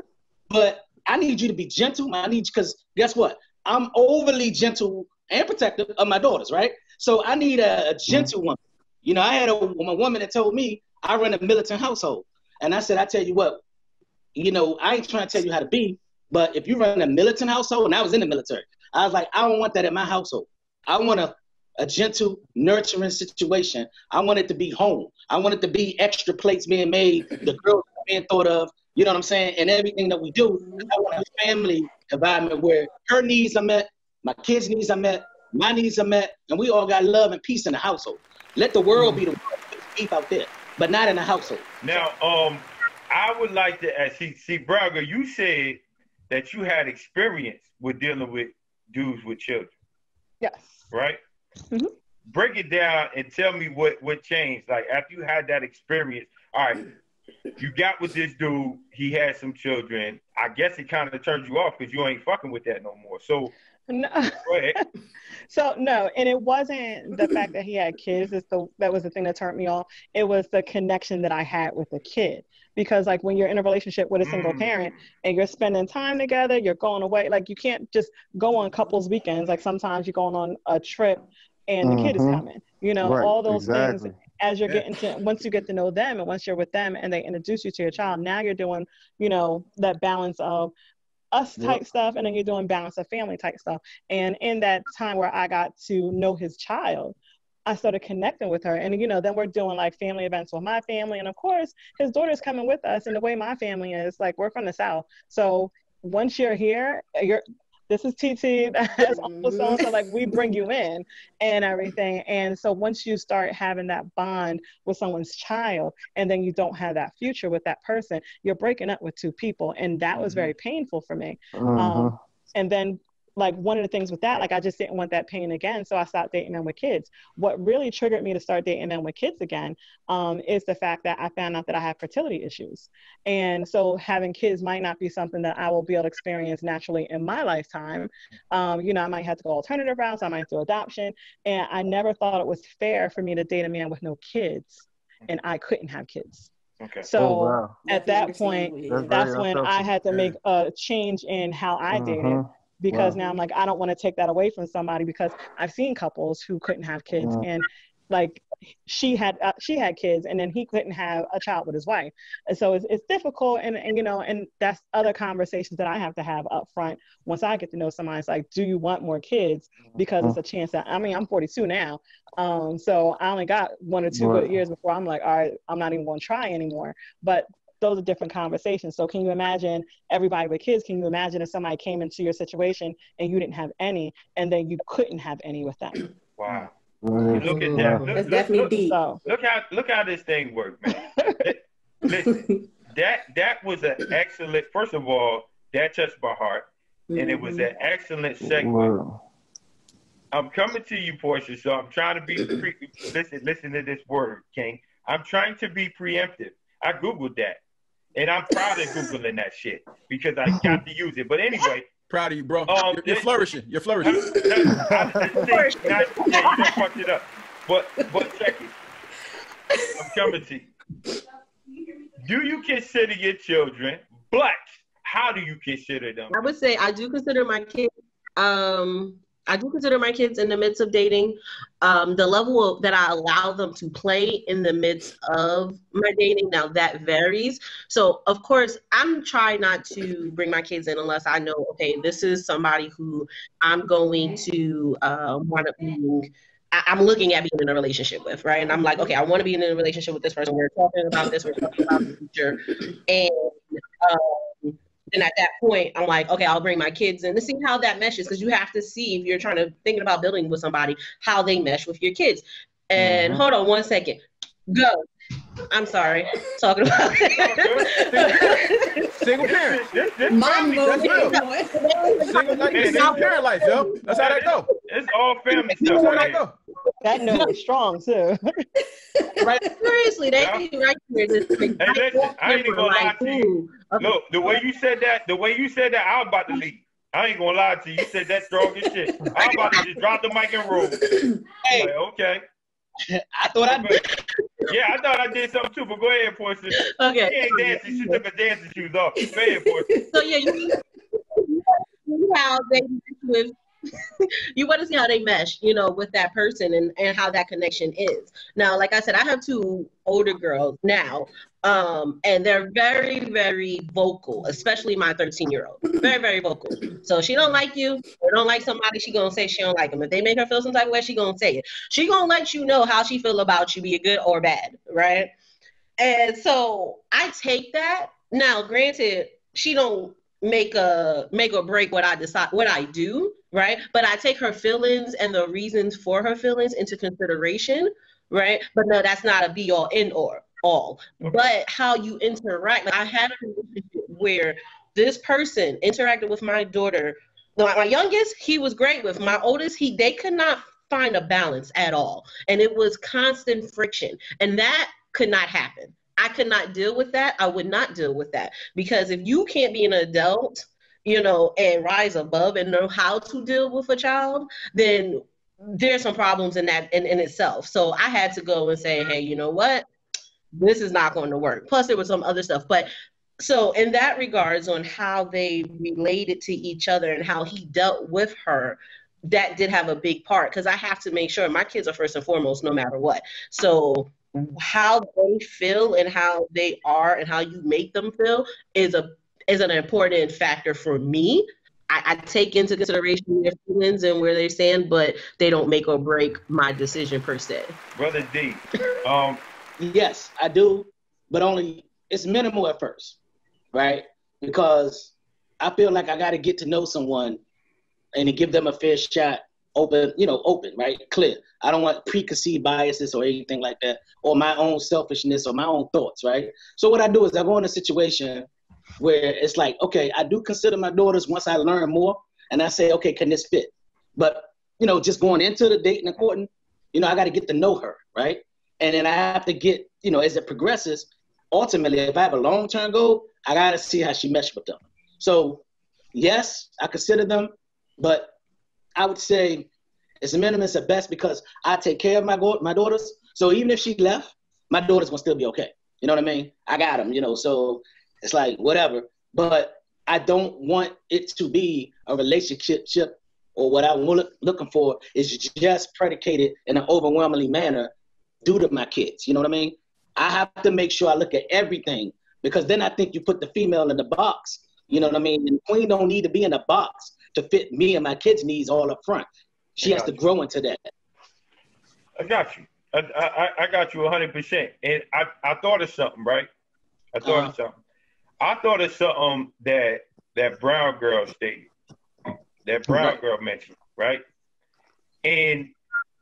but I need you to be gentle. I need you because guess what? I'm overly gentle and protective of my daughters, right? So I need a gentle woman. You know, I had a woman that told me I run a militant household. And I said, I tell you what, you know, I ain't trying to tell you how to be, but if you run a militant household, and I was in the military, I was like, I don't want that in my household. I want a gentle, nurturing situation. I want it to be home. I want it to be extra plates being made, the girls being thought of, you know what I'm saying? And everything that we do, I want a family environment where her needs are met, my kids' needs are met, my needs are met, and we all got love and peace in the household. Let the world be the world, beef out there, but not in the household. Now, I would like to ask, see, Braga, you said that you had experience with dealing with dudes with children. Yes. Right? Mm-hmm. Break it down and tell me what changed. Like, after you had that experience, all right, you got with this dude, he had some children. I guess it kind of turned you off because you ain't fucking with that no more. So, no. Go ahead. So no, and it wasn't the fact that he had kids. That was the thing that turned me off. It was the connection that I had with the kid. Because like when you're in a relationship with a single parent and you're spending time together, you're going away. Like you can't just go on couples weekends. Like sometimes you're going on a trip and the kid is coming. You know, Right, all those things exactly. as you're getting to, once you get to know them and once you're with them and they introduce you to your child, now you're doing, you know, that balance of us type stuff, and then you're doing balance of family type stuff. And in that time where I got to know his child, I started connecting with her. And, you know, then we're doing like family events with my family. And of course, his daughter's coming with us. And the way my family is, like, we're from the South. So once you're here, this is TT, that's Uncle so-and-so, like, we bring you in and everything. And so once you start having that bond with someone's child, and then you don't have that future with that person, you're breaking up with two people. And that was very painful for me. And then, like, one of the things with that, like, I just didn't want that pain again. So I stopped dating men with kids. What really triggered me to start dating men with kids again is the fact that I found out that I have fertility issues. And so having kids might not be something that I will be able to experience naturally in my lifetime. You know, I might have to go alternative routes. I might do adoption. And I never thought it was fair for me to date a man with no kids, and I couldn't have kids. Okay. So at that point, that's when I had to make a change in how I dated. Because now I'm like, I don't want to take that away from somebody, because I've seen couples who couldn't have kids, and like she had kids, and then he couldn't have a child with his wife. And so it's difficult, and you know, and that's other conversations that I have to have up front once I get to know somebody. It's like, do you want more kids? Because it's a chance that, I mean, I'm 42 now, so I only got 1 or 2 good years before I'm like, all right, I'm not even going to try anymore. But those are different conversations. So can you imagine everybody with kids? Can you imagine if somebody came into your situation and you didn't have any, and then you couldn't have any with them? Wow. Look at that. That's definitely deep. So, look how this thing worked, man. Listen, that was an excellent. First of all, that touched my heart, and it was an excellent segment. I'm coming to you, Portia. So I'm trying to be listen to this word, King. I'm trying to be preemptive. I googled that, and I'm proud of googling that shit because I got to use it. But anyway. Proud of you, bro. You're flourishing. You're flourishing. You fucked it up. But check it. I'm coming to you. Do you consider your children blacks? How do you consider them? I would say I do consider my kids. I do consider my kids in the midst of dating. The level that I allow them to play in the midst of my dating, now that varies. So, of course, I'm trying not to bring my kids in unless I know, okay, this is somebody who I'm going to want to be, I'm looking at being in a relationship with, right? And I'm like, okay, I want to be in a relationship with this person. We're talking about this. We're talking about the future. And then at that point, I'm like, okay, I'll bring my kids in to see how that meshes, because you have to see, if you're thinking about building with somebody, how they mesh with your kids. And hold on 1 second. Go. I'm sorry. Talking about single parent. Mom, that's real. Single parent life, yo. That's how that go. It's all family stuff. That's how that go. that note is strong too. Right? Seriously, they be right here. Hey, listen, I ain't even gonna lie to you. Look, the way you said that, I was about to leave. I ain't gonna lie to you. You said that strong as shit. I'm about to just drop the mic and roll. Hey. Like, okay. I thought I did. Yeah, I thought I did something too, but go ahead, Portia. Okay. She ain't dancing. She took her dancing shoes off. Go ahead, Portia. So yeah, you how they mesh with you want to see how they mesh, you know, with that person and how that connection is. Now, like I said, I have 2 older girls now, and they're very, very vocal, especially my 13-year-old. Very, very vocal. So she don't like you or don't like somebody, she gonna say she don't like them. If they make her feel some type of way, she gonna say it. She gonna let you know how she feel about you, be it good or bad, right? And so I take that. Now, granted, she don't make or break what I do, right? But I take her feelings and the reasons for her feelings into consideration, right? But no, that's not a be all end or all. But how you interact. I had a relationship where this person interacted with my daughter. My youngest, he was great with. My oldest, they could not find a balance at all. And it was constant friction. And that could not happen. I could not deal with that. I would not deal with that, because if you can't be an adult, you know, and rise above and know how to deal with a child, then there's some problems in that in itself. So I had to go and say, hey, you know what? This is not going to work. Plus there was some other stuff. But so in that regards on how they related to each other and how he dealt with her, that did have a big part because I have to make sure my kids are first and foremost, no matter what. So how they feel and how they are and how you make them feel is an important factor for me. I take into consideration their feelings and where they stand, but they don't make or break my decision per se. Brother D, yes, I do, but only it's minimal at first, right? Because I feel like I got to get to know someone and to give them a fair shot, open, right? Clear. I don't want preconceived biases or anything like that, or my own selfishness or my own thoughts, right? So what I do is I go in a situation where it's like, okay, I do consider my daughters once I learn more, and I say, okay, can this fit? But, just going into the dating and courting, I got to get to know her, right? And then I have to get, as it progresses, ultimately, if I have a long-term goal, I got to see how she meshes with them. So, yes, I consider them, but I would say it's a minimum, it's a best because I take care of my daughters. So even if she left, my daughter's gonna still be okay. You know what I mean? I got them, so it's like whatever. But I don't want it to be a relationship or what I'm looking for is just predicated in an overwhelmingly manner due to my kids. You know what I mean? I have to make sure I look at everything because then I think you put the female in the box. You know what I mean? And the queen don't need to be in a box to fit me and my kids' needs all up front. She has to grow into that. I got you. I got you 100%. And I thought of something, right? I thought of something that brown girl stated, that brown girl mentioned, right? And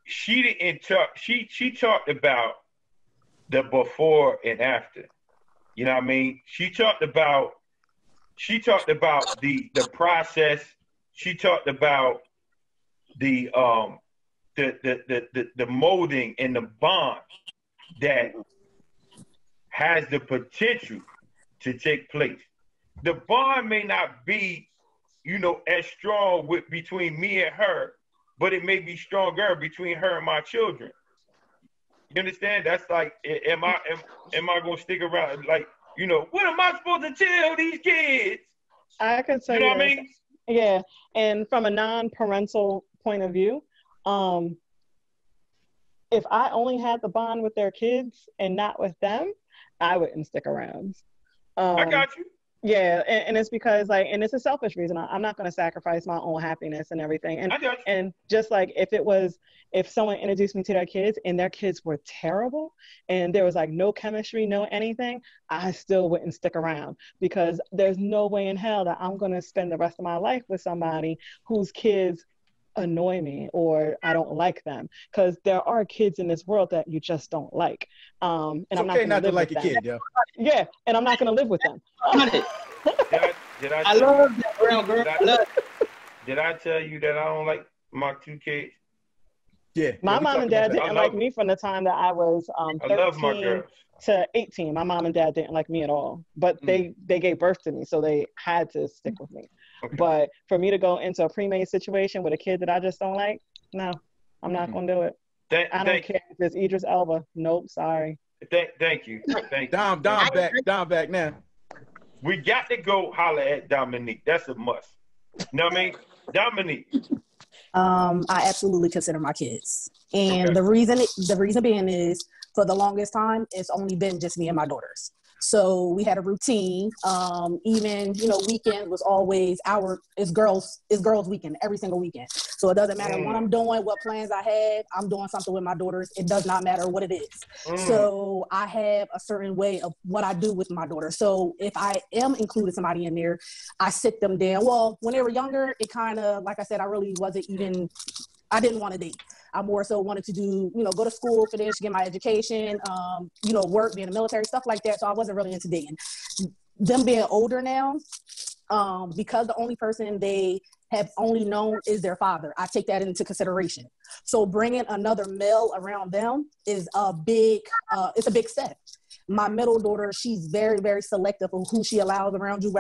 she didn't talk. She talked about the before and after. You know what I mean? She talked about the process. She talked about the molding and the bond that has the potential to take place. The bond may not be, as strong between me and her, but it may be stronger between her and my children. You understand? That's like, am I gonna stick around? Like, what am I supposed to tell these kids? I can say, what I mean? Yeah, and from a non-parental point of view, if I only had the bond with their kids and not with them, I wouldn't stick around. I got you. Yeah, and it's because and it's a selfish reason. I'm not going to sacrifice my own happiness and everything. And I got you. And just like if someone introduced me to their kids and their kids were terrible and there was no chemistry, no anything, I still wouldn't stick around because there's no way in hell that I'm going to spend the rest of my life with somebody whose kids annoy me or I don't like them, because there are kids in this world that you just don't like. And it's I'm not going to like a kid, yo. Yeah, and I'm not going to live with them. I love that brown girl. Did I tell you that I don't like my two kids? Yeah. My mom and dad didn't like me from the time that I was 13 to 18. My mom and dad didn't like me at all, but they gave birth to me, so they had to stick with me. Okay. But for me to go into a pre-made situation with a kid that I just don't like, no, I'm not going to do it. I don't care if it's Idris Elba. Nope, sorry. Thank you. Dom back now. We got to go holler at Dominique. That's a must. You know what I mean? Dominique. I absolutely consider my kids. And the reason being is for the longest time, it's only been just me and my daughters. So we had a routine. Even, weekend was always it's girls weekend every single weekend. So it doesn't matter what I'm doing, what plans I have, I'm doing something with my daughters. It does not matter what it is. So I have a certain way of what I do with my daughter. So if I am including somebody in there, I sit them down. Well, when they were younger, it kind of, like I said, I didn't want to date. I more so wanted to do, go to school, finish, get my education, work, be in the military, stuff like that. So I wasn't really into dating. Them being older now, because the only person they have only known is their father, I take that into consideration. So bringing another male around them is it's a big step. My middle daughter, she's very, very selective of who she allows around you,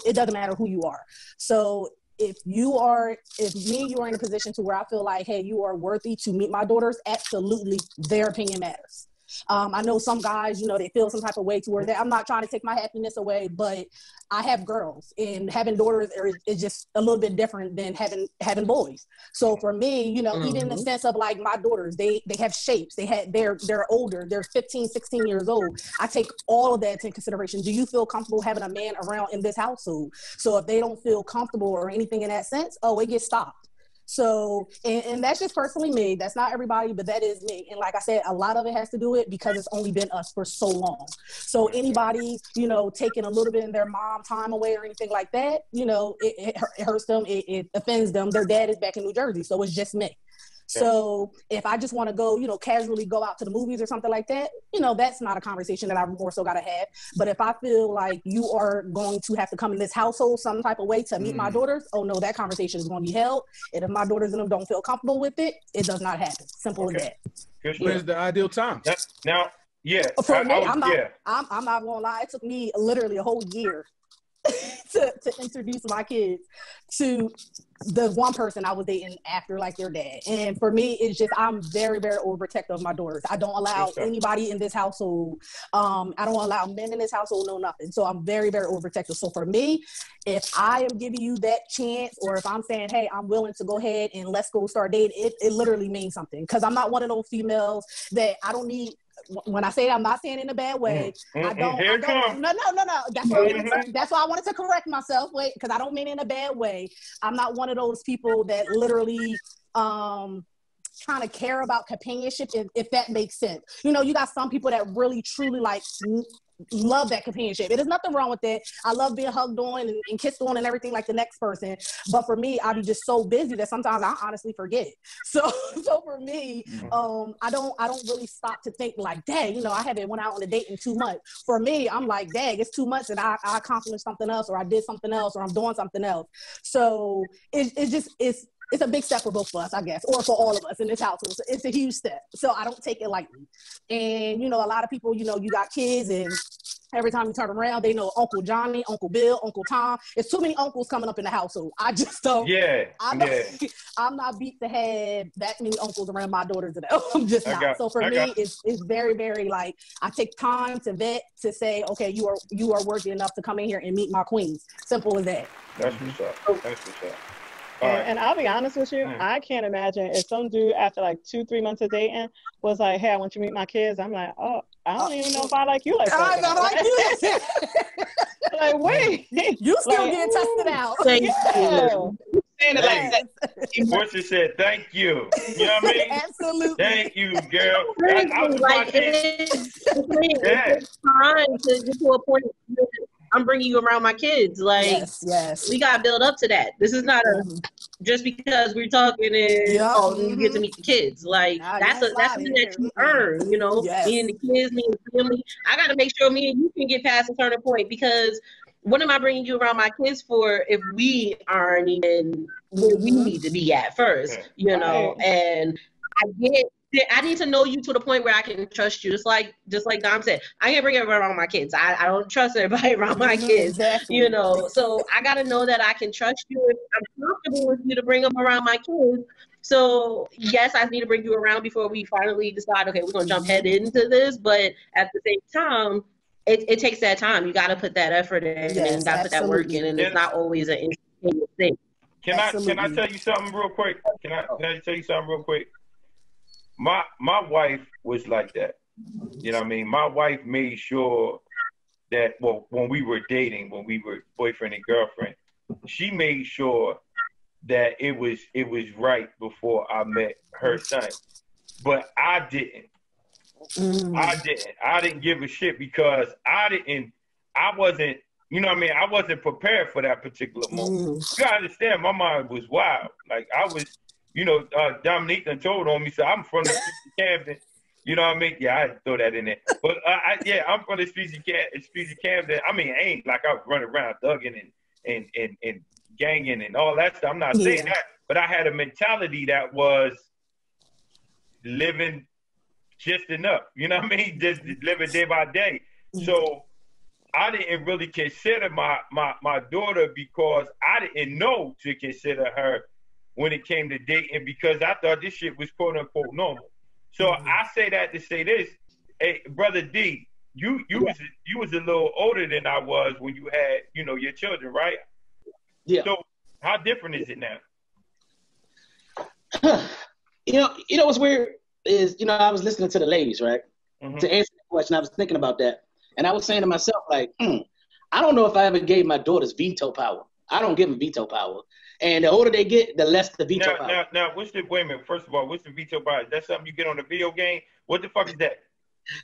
it doesn't matter who you are. So if me and you are in a position to where I feel like, hey, you are worthy to meet my daughters, absolutely, their opinion matters. I know some guys, they feel some type of way towards that. I'm not trying to take my happiness away, but I have girls, and having daughters is just a little bit different than having boys. So for me, even in the sense of like my daughters, they have shapes. They're older. They're 15, 16 years old. I take all of that into consideration. Do you feel comfortable having a man around in this household? So if they don't feel comfortable or anything in that sense, it gets stopped. So, and that's just personally me. That's not everybody, but that is me. And like I said, a lot of it has to do it because it's only been us for so long. So anybody, taking a little bit of their mom time away or anything like that, it hurts them. It offends them. Their dad is back in New Jersey. So it's just me. So if I just want to go, casually go out to the movies or something like that, that's not a conversation that I more so got to have. But if I feel like you are going to have to come in this household some type of way to meet my daughters, no, that conversation is going to be held. And if my daughters and them don't feel comfortable with it, it does not happen. Simple as that. Where's the ideal time? Now, for me, I'm not gonna lie. It took me literally a whole year to introduce my kids to the one person I was dating after like their dad. And for me, it's just, I'm very, very overprotective of my daughters. I don't allow anybody in this household. I don't allow men in this household, no nothing. So I'm very, very overprotective. So for me, if I am giving you that chance, or if I'm saying, hey, I'm willing to go ahead and let's go start dating, it literally means something. Because I'm not one of those females that I don't need. When I say, I'm not saying in a bad way, I don't. No. That's why I wanted to correct myself. Wait, because I don't mean in a bad way. I'm not one of those people that literally trying to care about companionship, if that makes sense. You got some people that really truly like love that companionship. There's nothing wrong with it. I love being hugged on and kissed on and everything like the next person. But for me, I be just so busy that sometimes I honestly forget. So for me, I don't really stop to think like, dang, I haven't went out on a date in 2 months. For me, I'm like, dang, it's 2 months and I accomplished something else, or I did something else, or I'm doing something else. So it's a big step for both of us, I guess, or for all of us in this household. So it's a huge step. So I don't take it lightly. And, a lot of people, you got kids, and every time you turn around, they know Uncle Johnny, Uncle Bill, Uncle Tom. There's too many uncles coming up in the household. I just don't. I'm not beat to have that many uncles around my daughters. I'm just not. So for me, it's very, very like, I take time to vet, to say, okay, you are worthy enough to come in here and meet my queens. Simple as that. That's what's up. That's what's up. And I'll be honest with you, I can't imagine if some dude after like 2-3 months of dating was like, hey, I want you to meet my kids. I'm like, oh, I don't even know if I like you like that. I like you. Like, wait. You still getting tested out. Thank you. Saying it like that. Portia said, thank you. You know what I mean? Absolutely. Thank you, girl. I was like, it's time to get to a point where I'm bringing you around my kids. Like, yes. We got to build up to that. This is not just because we're talking and you get to meet the kids. Like, that's something that you earn, me and the kids, me and the family. I got to make sure me and you can get past a certain point, because what am I bringing you around my kids for if we aren't even where we need to be at first, And I need to know you to the point where I can trust you. Just like Dom said, I can't bring everybody around my kids. I don't trust everybody around my kids, So I got to know that I can trust you. If I'm comfortable with you to bring them around my kids. So yes, I need to bring you around before we finally decide, okay, we're going to jump head into this. But at the same time, it takes that time. You got to put that effort in, and you got to put that work in, and it's not always an instantaneous thing. Can I tell you something real quick? Can I tell you something real quick? My wife was like that. You know what I mean? My wife made sure that, when we were dating, when we were boyfriend and girlfriend, she made sure that it was right before I met her son. But I didn't. I didn't give a shit, because I wasn't, I wasn't prepared for that particular moment. You gotta understand, my mind was wild. Like, I was, Dominique done told on me, so I'm from the streets of Camden. You know what I mean? Yeah, I had to throw that in there. But I'm from the streets of Camden. I mean, I ain't like I was running around thugging and ganging and all that stuff. I'm not saying that, but I had a mentality that was living just enough. You know what I mean? Just living day by day. So I didn't really consider my daughter, because I didn't know to consider her when it came to dating, because I thought this shit was quote unquote normal. So I say that to say this: Hey, brother D, you was a little older than I was when you had, your children, right? Yeah. So how different is it now? What's weird is, I was listening to the ladies, right? Mm-hmm. To answer the question, I was thinking about that. And I was saying to myself, like, I don't know if I ever gave my daughters veto power. I don't give them veto power. And the older they get, the less the veto power. Now, wait a minute. First of all, what's the veto power? Is that something you get on a video game? What the fuck is that?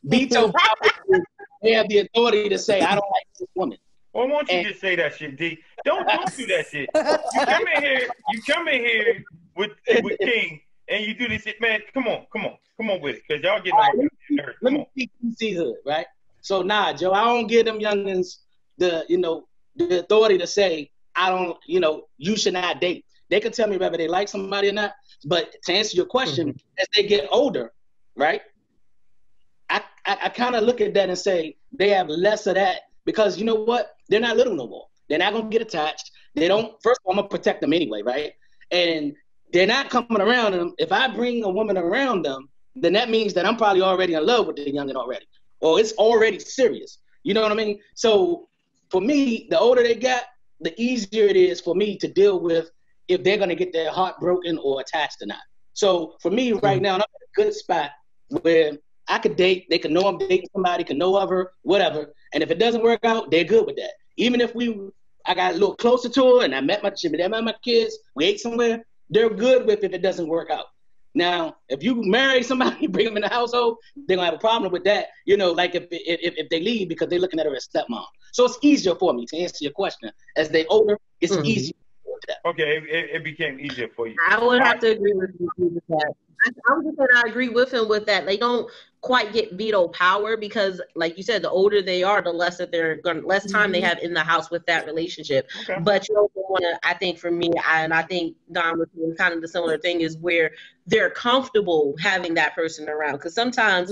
Veto power is they have the authority to say, I don't like this woman. Well, why don't you just say that shit, D? Don't do that shit. You come in here with King, and you do this shit, man. Come on with it, because y'all getting all nervous. Let me speak PC hood, right? So Joe, I don't give them youngins the authority to say, I don't, you should not date. They can tell me whether they like somebody or not. But to answer your question, as they get older, right? I kind of look at that and say they have less of that, because you know what? They're not little no more. They're not gonna get attached. They don't. First of all, I'm gonna protect them anyway, right? And they're not coming around them. If I bring a woman around them, then that means that I'm probably already in love with the youngin already, or it's already serious. You know what I mean? So for me, the older they got, the easier it is for me to deal with if they're gonna get their heart broken or attached or not. So for me right now, I'm in a good spot where I could date. They can know I'm dating somebody, can know of her, whatever. And if it doesn't work out, they're good with that. Even if I got a little closer to her and I met my kids, we ate somewhere, they're good with if it doesn't work out. Now, if you marry somebody, bring them in the household, they're gonna have a problem with that. Like if they leave because they're looking at her as stepmom. So it's easier for me to answer your question. As they older, it's easier. Okay, it became easier for you. I would have to agree with you with that. I was just saying I agree with him with that. They don't quite get veto power because, like you said, the older they are, the less that less time they have in the house with that relationship. Okay. But you also want to, I think for me, and I think Don was doing kind of the similar thing, is where they're comfortable having that person around. Because sometimes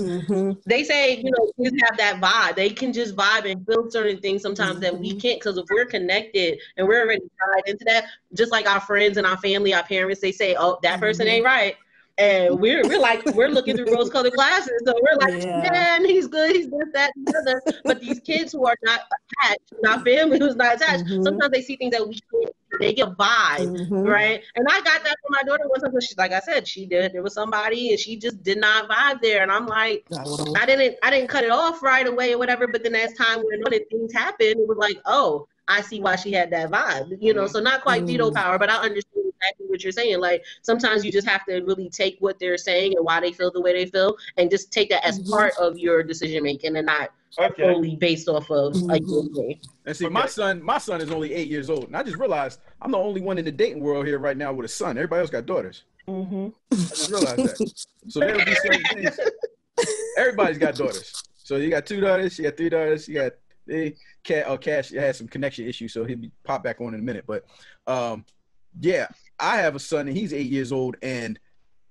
they say, kids have that vibe. They can just vibe and feel certain things sometimes that we can't, because if we're connected and we're already tied into that, just like our friends and our family, our parents, they say, oh, that person ain't right. And we're looking through rose-colored glasses. So we're like, man, he's good, he's this, that, and the other. But these kids who are not attached, not family who's not attached, sometimes they see things that we can't. They get a vibe, right? And I got that from my daughter one time, because she's like I said, there was somebody and she just did not vibe there. And I'm like, I didn't cut it off right away or whatever. But then as time went on and things happened, it was like, oh, I see why she had that vibe, so not quite veto power, but I understand exactly what you're saying. Like, sometimes you just have to really take what they're saying and why they feel the way they feel and just take that as part of your decision making and not totally based off of like your way. And see, my son is only 8 years old, and I just realized I'm the only one in the dating world here right now with a son. Everybody else got daughters. I just realized that. So there would be certain things. Everybody's got daughters. So you got 2 daughters, you got 3 daughters, you got Cash had some connection issues, so he'll be pop back on in a minute. But yeah, I have a son and he's 8 years old, and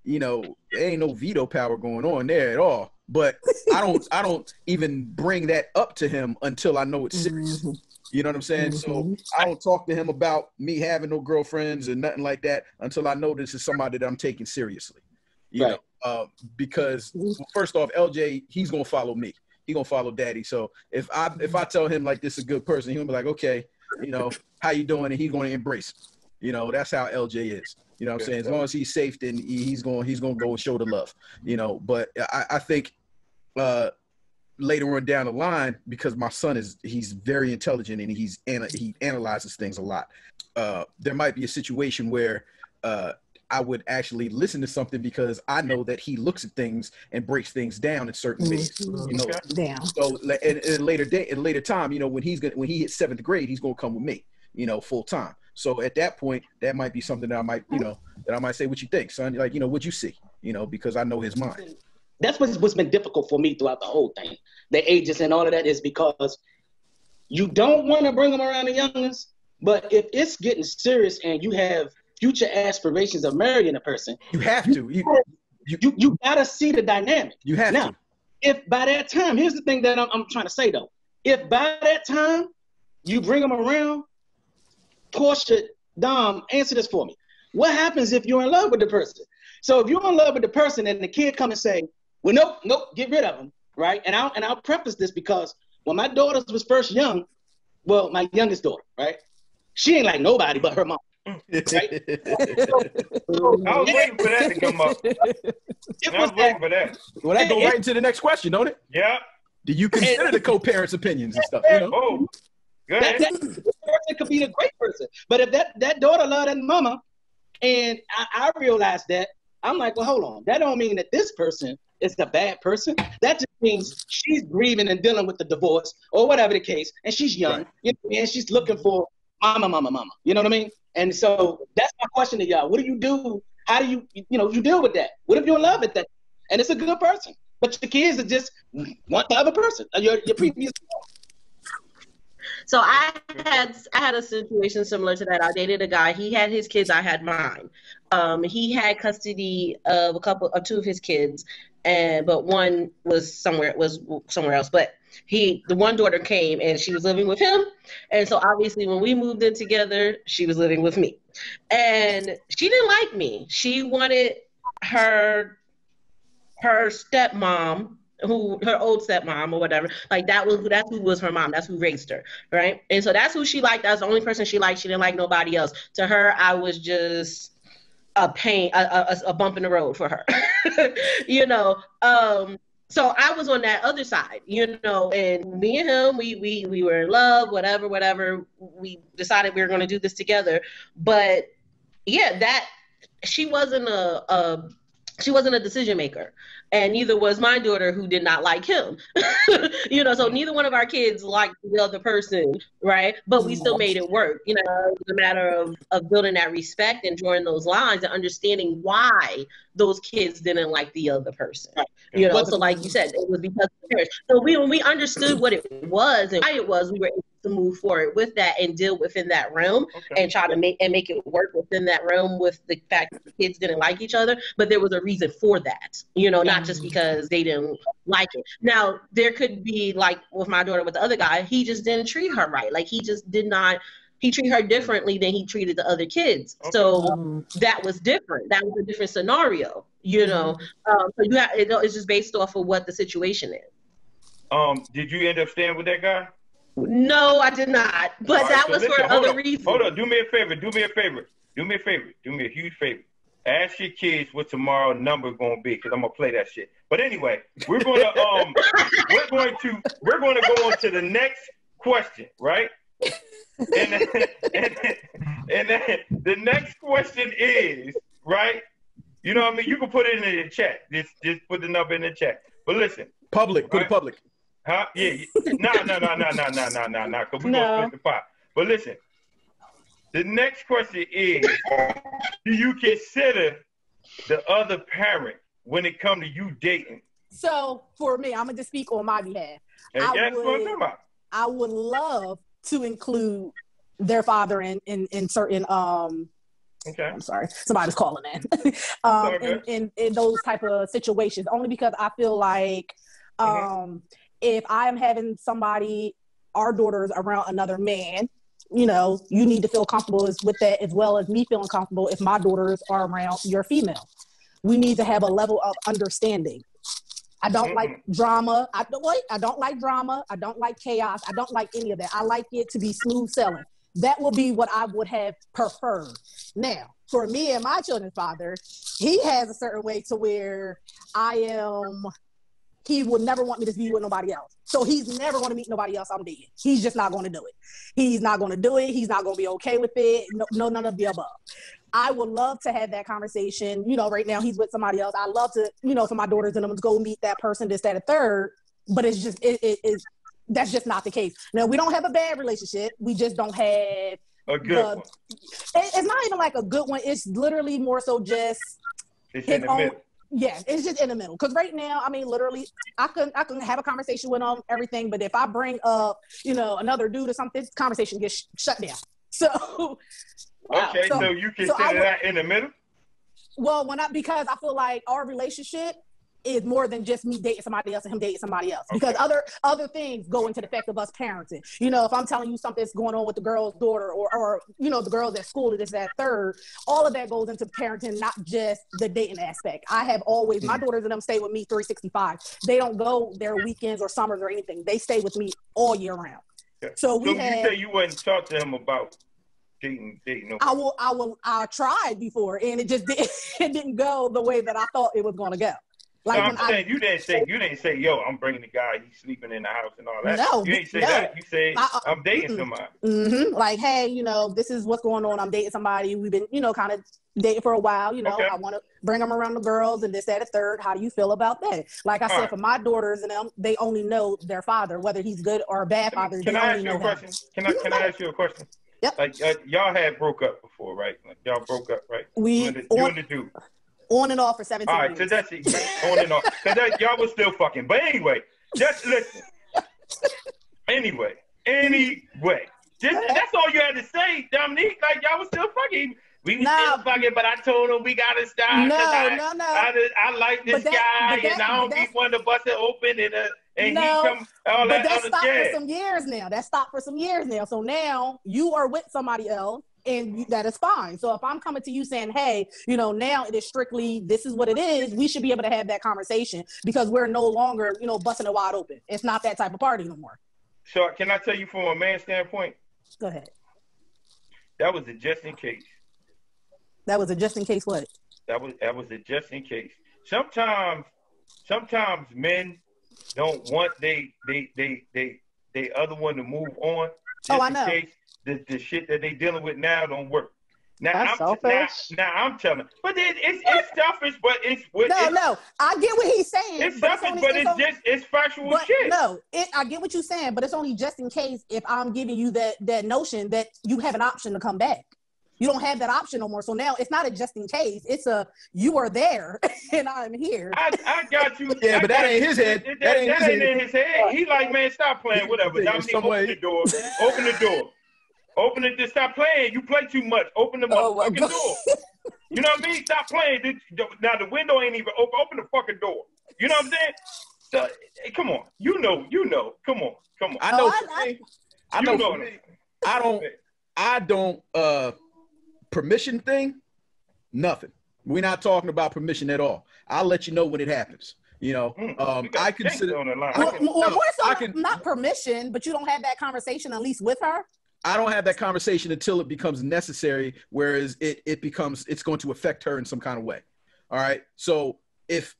there ain't no veto power going on there at all. But I don't even bring that up to him until I know it's serious. You know what I'm saying? So I don't talk to him about me having no girlfriends and nothing like that until I know this is somebody that I'm taking seriously. You know, because first off, LJ, he's gonna follow me. He gonna follow daddy. So if I tell him like this is a good person, he'll be like, okay, how you doing? And he's gonna embrace it. That's how LJ is. You know what I'm saying? As long as he's safe, then he's gonna go and show the love. But I think later on down the line, because my son he's very intelligent and he analyzes things a lot. There might be a situation where I would actually listen to something because I know that he looks at things and breaks things down in certain ways. Down. So in a later time, when he hits 7th grade, he's gonna come with me, full time. So at that point, that might be something that I might, that I might say, what you think, son? Like, what'd you see? Because I know his mind. That's what's been difficult for me throughout the whole thing. The ages and all of that is because you don't want to bring them around the youngins, but if it's getting serious and you have future aspirations of marrying a person, you have to. You gotta see the dynamic. You have to. If by that time, here's the thing that I'm trying to say though. If by that time you bring them around, Portia, Dom, answer this for me. What happens if you're in love with the person? So if you're in love with the person and the kid come and say, well, nope, get rid of him. right? And I'll preface this because when my daughters was first young, well, my youngest daughter, right? She ain't like nobody but her mom. Right? I was waiting for that to come up. I was waiting for that. Well, that go right into the next question, don't it? Yeah. Do you consider the co-parents' opinions and stuff? You know? Oh, go ahead. That person could be a great person. But if that daughter loved that mama, and I realized that, I'm like, well, hold on. That don't mean that this person is a bad person. That just means she's grieving and dealing with the divorce or whatever the case, and she's young, Right. you know, and she's looking for mama. You know what I mean? And so that's my question to y'all. What do you do? How do you deal with that? What if you're in love with that? And it's a good person, but your kids are just want the other person, your previous. So I had a situation similar to that. I dated a guy. He had his kids. I had mine. He had custody of two of his kids, but one was somewhere else. But the one daughter came and she was living with him, and so obviously when we moved in together, she was living with me, and she didn't like me. She wanted her stepmom, her old stepmom or whatever, like that's who was her mom. That's who raised her, right? And so that's who she liked. That's the only person she liked. She didn't like nobody else. To her, I was just a pain, a bump in the road for her, you know. So I was on that other side, you know, and me and him, we were in love, whatever. We decided we were going to do this together, but yeah, she wasn't a decision maker, and neither was my daughter, who did not like him. You know, so neither one of our kids liked the other person, right? But we still made it work. You know, it was a matter of building that respect and drawing those lines and understanding why those kids didn't like the other person. You know, so like you said, it was because of the parents. So when we understood what it was and why it was, we were able to move forward with that and deal within that realm, and try to make it work within that realm with the fact that the kids didn't like each other, but there was a reason for that, you know, not just because they didn't like it. Now, there could be, like with my daughter with the other guy, he just didn't treat her right. Like he treated her differently than he treated the other kids. So that was different. That was a different scenario, you know. So it's just based off of what the situation is. Did you end up staying with that guy? No, I did not. But that was for other reasons. Hold on. Do me a favor. Do me a huge favor. Ask your kids what tomorrow's number is going to be, because I'm going to play that shit. But anyway, we're going to go on to the next question, right? And the next question is, right? You know what I mean? You can put it in the chat. Just put the number in the chat. But listen. Public. Put it public. Huh? Yeah. No. Because we're going to split the pot. But listen. The next question is, do you consider the other parent when it comes to you dating? So for me, I'm going to speak on my behalf. I would love to include their father in certain okay. I'm sorry, somebody's calling in. In those type of situations, only because I feel like if I'm having our daughters around another man, you know, you need to feel comfortable with that, as well as me feeling comfortable if my daughters are around your female. We need to have a level of understanding. I don't like drama. I don't like drama. I don't like chaos. I don't like any of that. I like it to be smooth sailing. That would be what I would have preferred. Now, for me and my children's father, he has a certain way to where he would never want me to be with nobody else. So he's never going to meet nobody else I'm dating. He's just not going to do it. He's not going to do it. He's not going to be okay with it. No, none of the above. I would love to have that conversation. You know, right now he's with somebody else. I love to, you know, for my daughters and them to go meet that person, this, that, and third. But it's just, that's just not the case. Now, we don't have a bad relationship. We just don't have a good one. It's not even like a good one. It's literally more so just it's in the middle. Yeah, it's just in the middle. Because right now, I mean, literally, I can have a conversation with them, everything. But if I bring up, you know, another dude or something, conversation gets shut down. So, okay, so you consider that in the middle? Well, because I feel like our relationship is more than just me dating somebody else and him dating somebody else. Because other things go into the fact of us parenting. You know, if I'm telling you something's going on with the girl's daughter or you know, the girls at school, this, that, third, all of that goes into parenting, not just the dating aspect. I have always, my daughters and them stay with me 365. They don't go their weekends or summers or anything. They stay with me all year round. So you say you wouldn't talk to him about dating. I tried before, and it just it didn't go the way that I thought it was going to go. Like, no, I'm saying you didn't say, yo, I'm bringing the guy, he's sleeping in the house and all that. No, you didn't say that. You said, I'm dating somebody. Like, hey, you know, this is what's going on. I'm dating somebody. We've been, you know, kind of dating for a while. You know, I want to bring them around the girls and this, that, and third. How do you feel about that? Like I said, for my daughters and them, they only know their father, whether he's good or a bad father. Can I ask you a question? Can I ask you a question? Yep. Like, y'all had broke up before, right? Like, y'all broke up, right? You and the dude. On and off for 17 years. All right, so that's it. On and off. Because y'all was still fucking. But anyway, just listen. Anyway. That's all you had to say, Dominique. Like, y'all was still fucking. We was still fucking, but I told him we got to stop. I like this guy, and I don't be one to bust it open, and he come all that other shit. But that stopped for some years now. That stopped for some years now. So now you are with somebody else. And that is fine. So if I'm coming to you saying, hey, you know, now it is strictly, this is what it is, we should be able to have that conversation because we're no longer, you know, busting it wide open. It's not that type of party no more. So can I tell you from a man's standpoint? Go ahead. That was a just in case. That was a just in case what? That was a just in case. Sometimes men don't want they other one to move on. I know. In case the shit that they dealing with now don't work. Now That's selfish. Now I'm telling, but it's selfish, but it's no. I get what he's saying. It's selfish, but it's factual shit. No, I get what you're saying, but it's only just in case if I'm giving you that notion that you have an option to come back. You don't have that option no more. So now it's not a just in case. It's a you are there and I'm here. I got you. Yeah, but that ain't his head. That ain't in his head. He like, man, stop playing. Whatever. Open the door. Open the door. Open it. Stop playing. You play too much. Open the fucking door. You know what I mean? Stop playing. Now the window ain't even open. Open the fucking door. You know what I'm saying? So, hey, come on. You know. Come on. I know. I don't. Permission thing. Nothing. We're not talking about permission at all. I'll let you know when it happens. You know, I consider not permission, but you don't have that conversation at least with her. I don't have that conversation until it becomes necessary, whereas it's going to affect her in some kind of way. All right. So if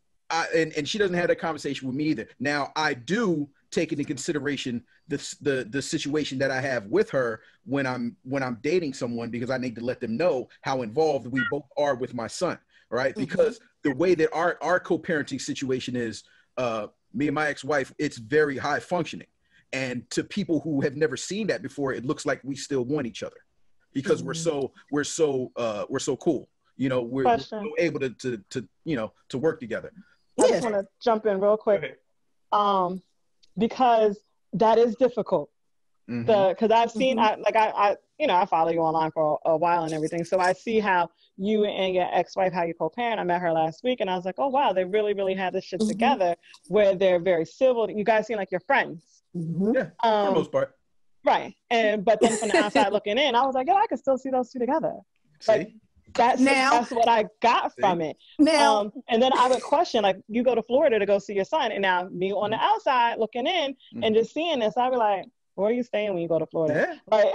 and she doesn't have that conversation with me either. Now I do take into consideration the situation that I have with her when I'm dating someone, because I need to let them know how involved we both are with my son. All right. Because the way that our co-parenting situation is, me and my ex-wife, it's very high functioning. And to people who have never seen that before, it looks like we still want each other because we're so cool. You know, we're so able to work together. I just want to jump in real quick, because that is difficult. Because I've seen, I follow you online for a while and everything, so I see how you and your ex-wife, how you co-parent. I met her last week, and I was like, oh wow, they really, really had this shit together, where they're very civil. You guys seem like you're friends. Yeah, for the most part. Right. But then from the outside looking in, I was like, I can still see those two together. But that's what I got from it. Now, and then I would question, like, you go to Florida to go see your son, and now me on the outside looking in and just seeing this, I'd be like, where are you staying when you go to Florida? Yeah. Right.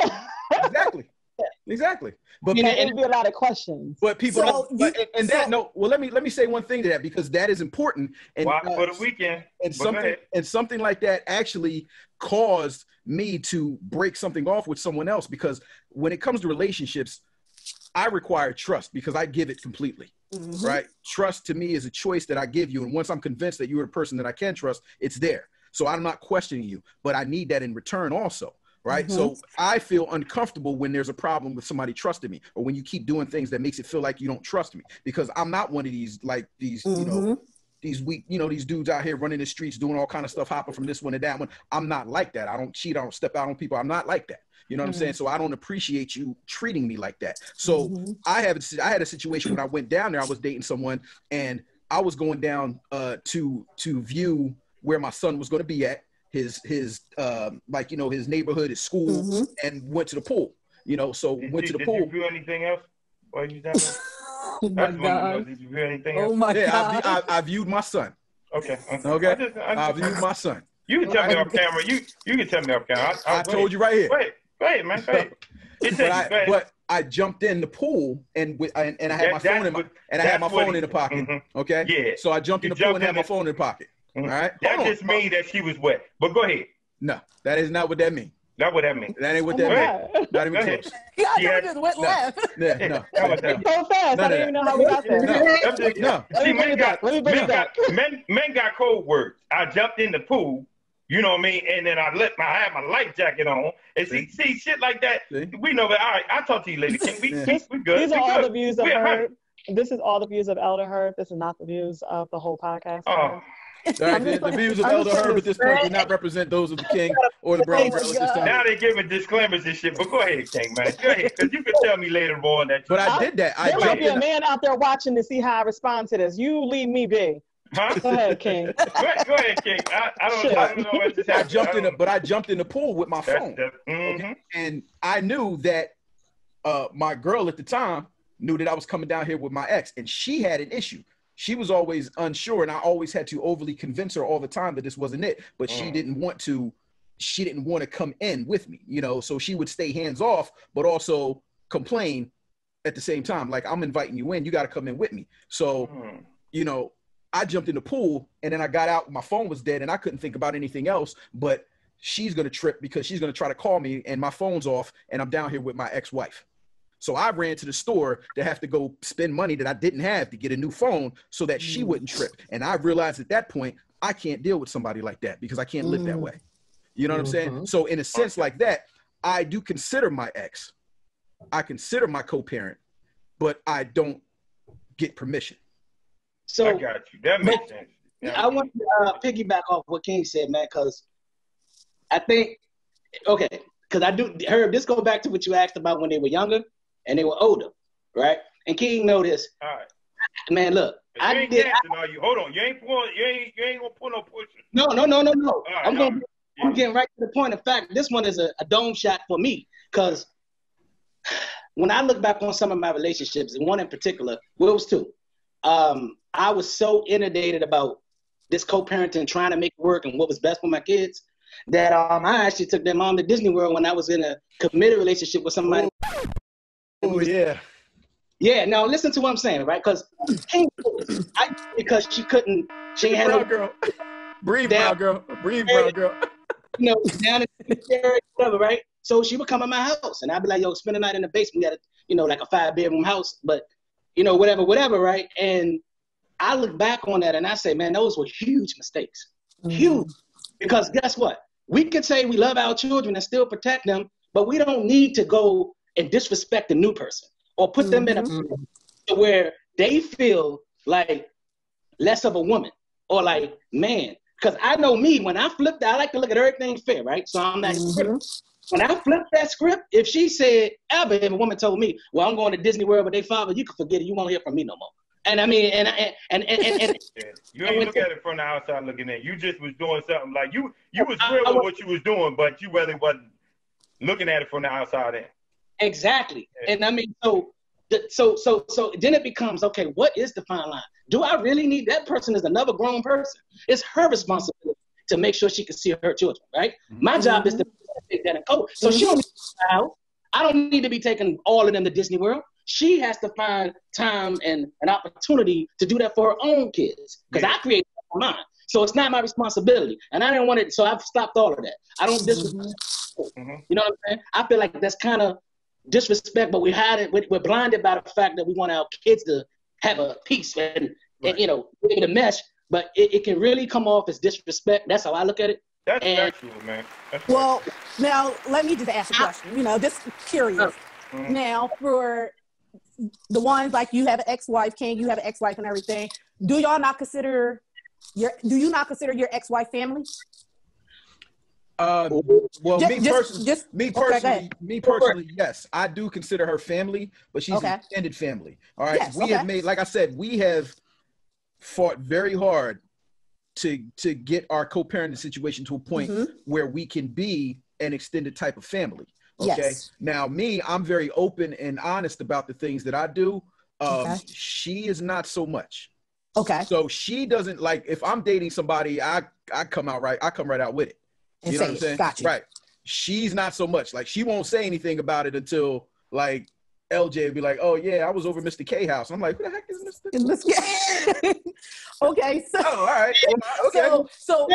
Exactly. But it'd be a lot of questions. But people let me say one thing to that, because that is important. And for the weekend. And something like that actually caused me to break something off with someone else, because when it comes to relationships, I require trust because I give it completely. Right? Trust to me is a choice that I give you. And once I'm convinced that you're a person that I can trust, it's there. So I'm not questioning you, but I need that in return also. Right. So I feel uncomfortable when there's a problem with somebody trusting me, or when you keep doing things that makes it feel like you don't trust me, because I'm not one of these, like these, these weak, these dudes out here running the streets, doing all kind of stuff, hopping from this one to that one. I'm not like that. I don't cheat. I don't step out on people. I'm not like that. You know what I'm saying? So I don't appreciate you treating me like that. So I had a situation when I went down there. I was dating someone, and I was going down to view where my son was going to be at, his like, you know, his neighborhood, his school, and went to the pool. You know, so went to the pool. Did you view anything else while you down there? Oh my God. Did you view anything else? Oh my God. I viewed my son. Okay. I viewed my son. You can tell me off camera. You can tell me off camera. I told you right here. Go ahead, man. Go ahead. But I jumped in the pool and I had my phone in the pocket. Okay. Yeah. So I jumped in the pool and had my phone in the pocket. All right. That just means that she was wet. But go ahead. No, that is not what that means. Not what that means. That ain't what that means. Not even close. Yeah, just wet laugh. Yeah, no. So fast. I don't even know how we got there. No. See, men got code words. I jumped in the pool, you know what I mean, and then I had my life jacket on. And see shit like that. We know that. All right, I'll talk to you later. We good. These are all the views of Herb. This is all the views of Elder Herb. This is not the views of the whole podcast. Oh. Right, the views of Elder Herb at this point do not represent those of the King or the Brown Girl at this time. Now they're giving disclaimers and shit, but go ahead, King, man. Go ahead, because you can tell me later on that. But I did that. There might be a man out there watching to see how I respond to this. You leave me be. Huh? Go ahead, King. Go ahead, King. I don't know what just happened. I jumped in the pool with my phone. Okay? And I knew that my girl at the time knew that I was coming down here with my ex, and she had an issue. She was always unsure, and I always had to overly convince her all the time that this wasn't it. But she didn't want to come in with me, you know. So she would stay hands off, but also complain at the same time. Like, I'm inviting you in, you got to come in with me. So, you know, I jumped in the pool, and then I got out. My phone was dead, and I couldn't think about anything else. But she's gonna trip because she's gonna try to call me, and my phone's off, and I'm down here with my ex-wife. So I ran to the store to have to go spend money that I didn't have to get a new phone so that she wouldn't trip. And I realized at that point, I can't deal with somebody like that because I can't live that way. You know what I'm saying? So in a sense like that, I do consider my ex. I consider my co-parent, but I don't get permission. So I got you. That makes sense. I want to piggyback off what King said, man, because I think, okay, because I do, Herb, this go back to what you asked about when they were younger and they were older, right? And King know this. All right. Man, look. Hold on. You ain't gonna put no pushing. No. Right, I'm getting right to the point. In fact, this one is a dome shot for me. Because when I look back on some of my relationships, and one in particular, well, it was two. I was so inundated about this co-parenting, trying to make it work and what was best for my kids, that I actually took their mom to Disney World when I was in a committed relationship with somebody. Oh, yeah. Yeah, now listen to what I'm saying, right? Because she ain't had no girl. Breathe, brown girl. Breathe, brown girl. You know, down in the area, whatever, right? So she would come to my house, and I'd be like, yo, spend the night in the basement. We got like a 5-bedroom house, but, whatever, right? And I look back on that, and I say, man, those were huge mistakes. Huge. Because guess what? We can say we love our children and still protect them, but we don't need to go and disrespect the new person or put them in a position where they feel like less of a woman or like, man. Because I know me, when I flipped, I like to look at everything fair, right? So I'm like, when I flipped that script, if she said, if a woman told me, well, I'm going to Disney World with their father, you can forget it. You won't hear from me no more. And I mean, and you ain't look at it from the outside looking in. You just was doing something like you was real with what you was doing, but you really wasn't looking at it from the outside in. Exactly. Yeah. And I mean, so then it becomes, okay, what is the fine line? Do I really need that person as another grown person? It's her responsibility to make sure she can see her children, right? My job is to take that and coach. So she don't need to out. I don't need to be taking all of them to Disney World. She has to find time and an opportunity to do that for her own kids because I created that for mine. So it's not my responsibility. And I didn't want it, so I've stopped all of that. I don't disrespect. You know what I'm saying? I feel like that's kind of disrespect, but we're blinded by the fact that we want our kids to have a peace and be able to mesh, but it can really come off as disrespect. That's how I look at it. That's factual, man. Well, now let me just ask a question. Just curious. Now, for the ones like you have an ex-wife, King, you have an ex-wife and everything. Do you not consider your ex-wife family? Well, me personally, yes, I do consider her family, but she's an extended family. All right, have made, like I said, we have fought very hard to get our co-parenting situation to a point where we can be an extended type of family. Okay. Yes. Now me, I'm very open and honest about the things that I do. She is not so much. Okay. So she doesn't like, if I'm dating somebody, I come right out with it. And you know what I'm saying? Gotcha. Right. She's not so much. Like, she won't say anything about it until like LJ would be like, oh yeah, I was over Mr. K house. I'm like, who the heck is Mr. K? Okay, so all right, okay. So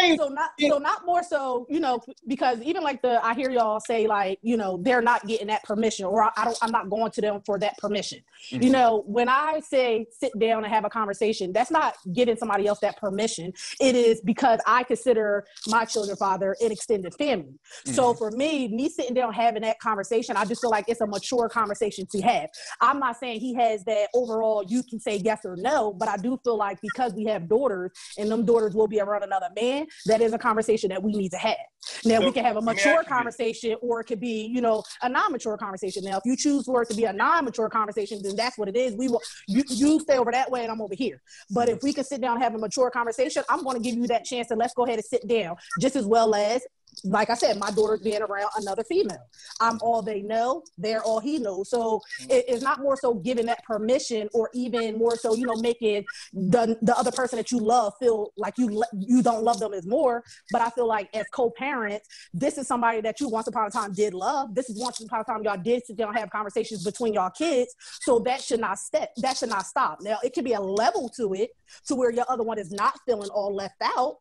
not more so, you know, because even like I hear y'all say like, you know, they're not getting that permission, or I'm not going to them for that permission. You know, when I say sit down and have a conversation, that's not giving somebody else that permission. It is because I consider my children's father an extended family. So for me sitting down having that conversation, I just feel like it's a mature conversation to have. I'm not saying he has that overall, you can say yes or no, but I do feel like because we have daughters and them daughters will be around another man, that is a conversation that we need to have. Now, we can have a mature conversation, or it could be, you know, a non-mature conversation. Now, if you choose for it to be a non-mature conversation, then that's what it is. We will, you stay over that way and I'm over here. But if we can sit down and have a mature conversation, I'm going to give you that chance, and let's go ahead and sit down, just as well as, like I said, my daughter's being around another female. I'm all they know, they're all he knows. So it's not more so giving that permission, or even more so, you know, making the other person that you love feel like you don't love them as more. But I feel like as co-parents, this is somebody that you once upon a time did love. This is once upon a time y'all did sit down and have conversations between y'all kids. So that should not stop. Now, it could be a level to it to where your other one is not feeling all left out.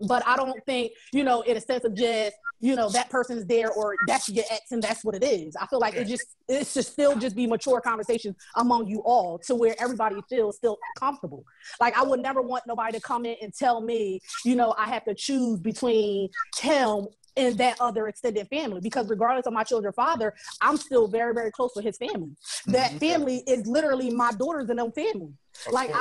But I don't think, you know, in a sense of just, you know, that person's there, or that's your ex and that's what it is. I feel like it should still just be mature conversations among you all, to where everybody feels still comfortable. Like, I would never want nobody to come in and tell me, you know, I have to choose between him and that other extended family, because regardless of my children's father, I'm still very, very close with his family. That family is literally my daughters and them family. Like,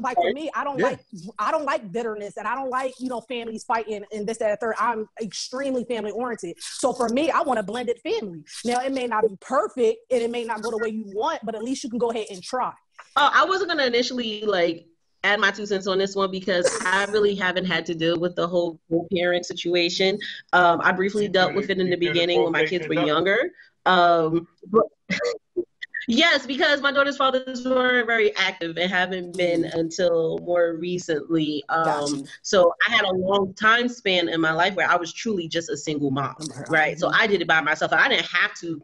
like for me, I don't like bitterness, and I don't like, you know, families fighting and this, that, and third. I'm extremely family oriented. So for me, I want a blended family. Now, it may not be perfect and it may not go the way you want, but at least you can go ahead and try. I wasn't going to initially like add my 2 cents on this one, because I really haven't had to deal with the whole co-parent situation. I briefly dealt with it in the beginning when my kids were younger. Yes, because my daughter's fathers weren't very active and haven't been until more recently. So I had a long time span in my life where I was truly just a single mom, right? So I did it by myself. I didn't have to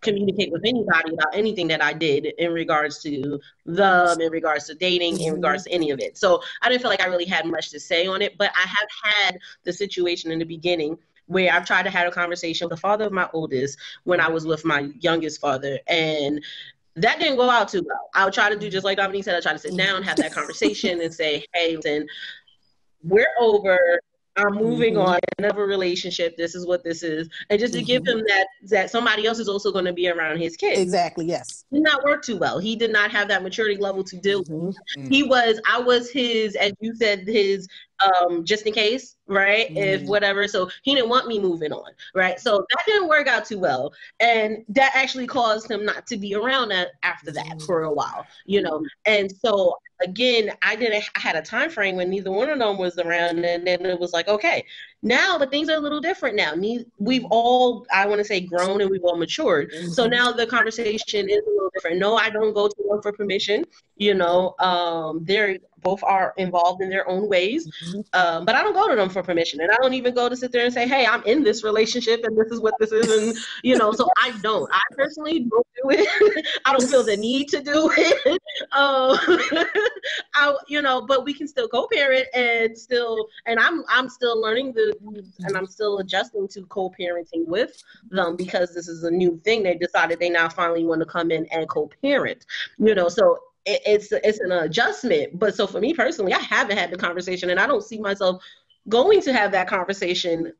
communicate with anybody about anything that I did in regards to them, in regards to dating, in regards to any of it. So I didn't feel like I really had much to say on it, but I have had the situation in the beginning where I've tried to have a conversation with the father of my oldest when I was with my youngest father, and that didn't go out too well. I would try to do just like Dominique said. I try to sit down, have that conversation, and say, hey, listen, we're over. I'm moving on, another relationship. This is what this is. And just to give him that somebody else is also going to be around his kids. Exactly, yes. Did not work too well. He did not have that maturity level to deal with. I was his, as you said, his just in case, right? If whatever. So he didn't want me moving on, right? So that didn't work out too well. And that actually caused him not to be around after that for a while, you know? And so again, I had a time frame when neither one of them was around, and then it was like, okay, now the things are a little different now. We've all, I want to say, grown, and we've all matured. So now the conversation is a little different. No, I don't go to them for permission. You know, they're both are involved in their own ways, but I don't go to them for permission, and I don't even go to sit there and say, hey, I'm in this relationship and this is what this is, and you know, so I personally don't do it. I don't feel the need to do it. You know, but we can still co-parent and I'm still learning and I'm still adjusting to co-parenting with them, because this is a new thing. They decided they now finally want to come in and co-parent, you know, so it's an adjustment. But so for me personally, I haven't had the conversation, and I don't see myself going to have that conversation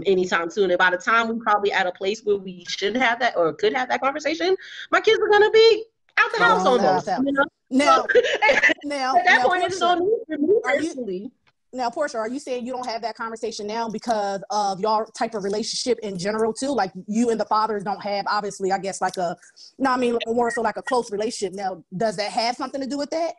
anytime soon. And by the time we're probably at a place where we should have that or could have that conversation, my kids are going to be out the house almost. You know? Now, at that point, it's on me personally. Now, Portia, are you saying you don't have that conversation now because of your type of relationship in general too? Like you and the fathers don't have, obviously, I guess, like more so like a close relationship. Now, does that have something to do with that?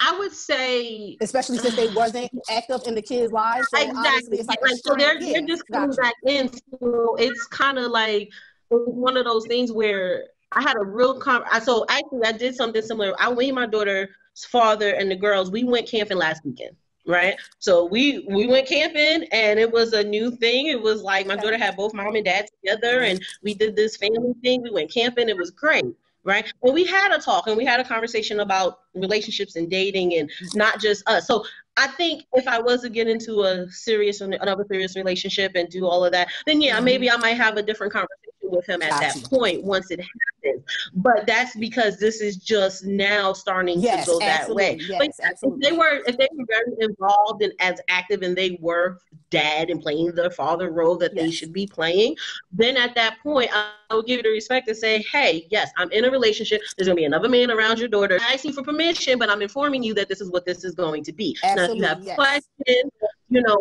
I would say, especially since they wasn't active in the kids' lives. So exactly. It's like so they're just coming back in. So it's kind of like one of those things where I had a real so actually I did something similar. I made my daughter's father and the girls. We went camping last weekend. Right. So we went camping and it was a new thing. It was like my daughter had both mom and dad together and we did this family thing. We went camping. It was great. Right. And we had a talk and we had a conversation about relationships and dating and not just us. So I think if I was to get into another serious relationship and do all of that, then yeah, maybe I might have a different conversation with him at that point once it happens. But that's because this is just now starting to go that way. Yes, absolutely. If they were very involved and as active and they were dad and playing the father role that they should be playing, then at that point I would give you the respect to say, hey, yes, I'm in a relationship. There's gonna be another man around your daughter. I ask you for permission, but I'm informing you that this is what this is going to be. Now, if you have questions,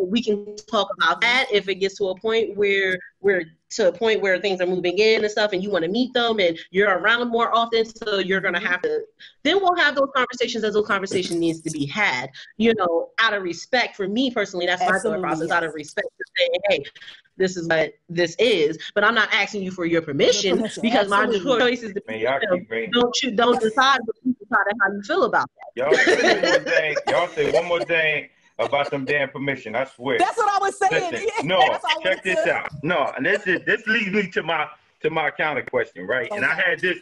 we can talk about that. If it gets to a point where things are moving in and stuff and you want to meet them and you're around them more often, so you're going to have to, then we'll have those conversations as those conversations needs to be had, out of respect. For me personally, that's my thought process, out of respect to say, hey, this is what this is, but I'm not asking you for your permission because my choice is don't decide, but you decide how you feel about that. Y'all say one more thing about them damn permission. I swear. That's what I was saying. Listen, no, check this out. No, and this leads me to my counter question, right? Okay. And I had this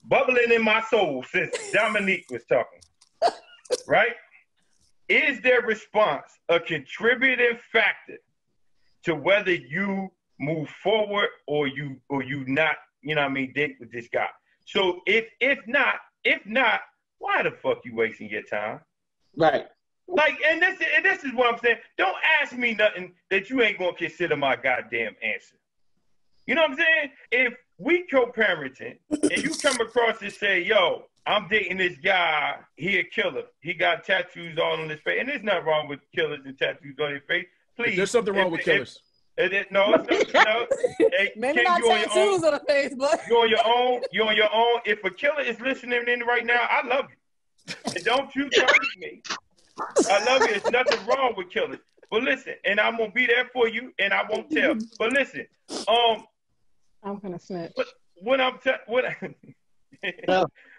bubbling in my soul since Dominique was talking. Right? Is their response a contributing factor to whether you move forward or you not, date with this guy? So if not, why the fuck you wasting your time? Right. Like, and this is what I'm saying. Don't ask me nothing that you ain't gonna consider my goddamn answer. You know what I'm saying? If we co-parenting and you come across and say, yo, I'm dating this guy, he a killer. He got tattoos all on his face. And there's nothing wrong with killers and tattoos on their face. Please. There's something wrong with killers. Maybe not tattoos on the face, but you're on your own. If a killer is listening in right now, I love you. And don't you target me. I love you. There's nothing wrong with killers. But listen, and I'm gonna be there for you, and I won't tell. But listen, I'm gonna snitch. But what I'm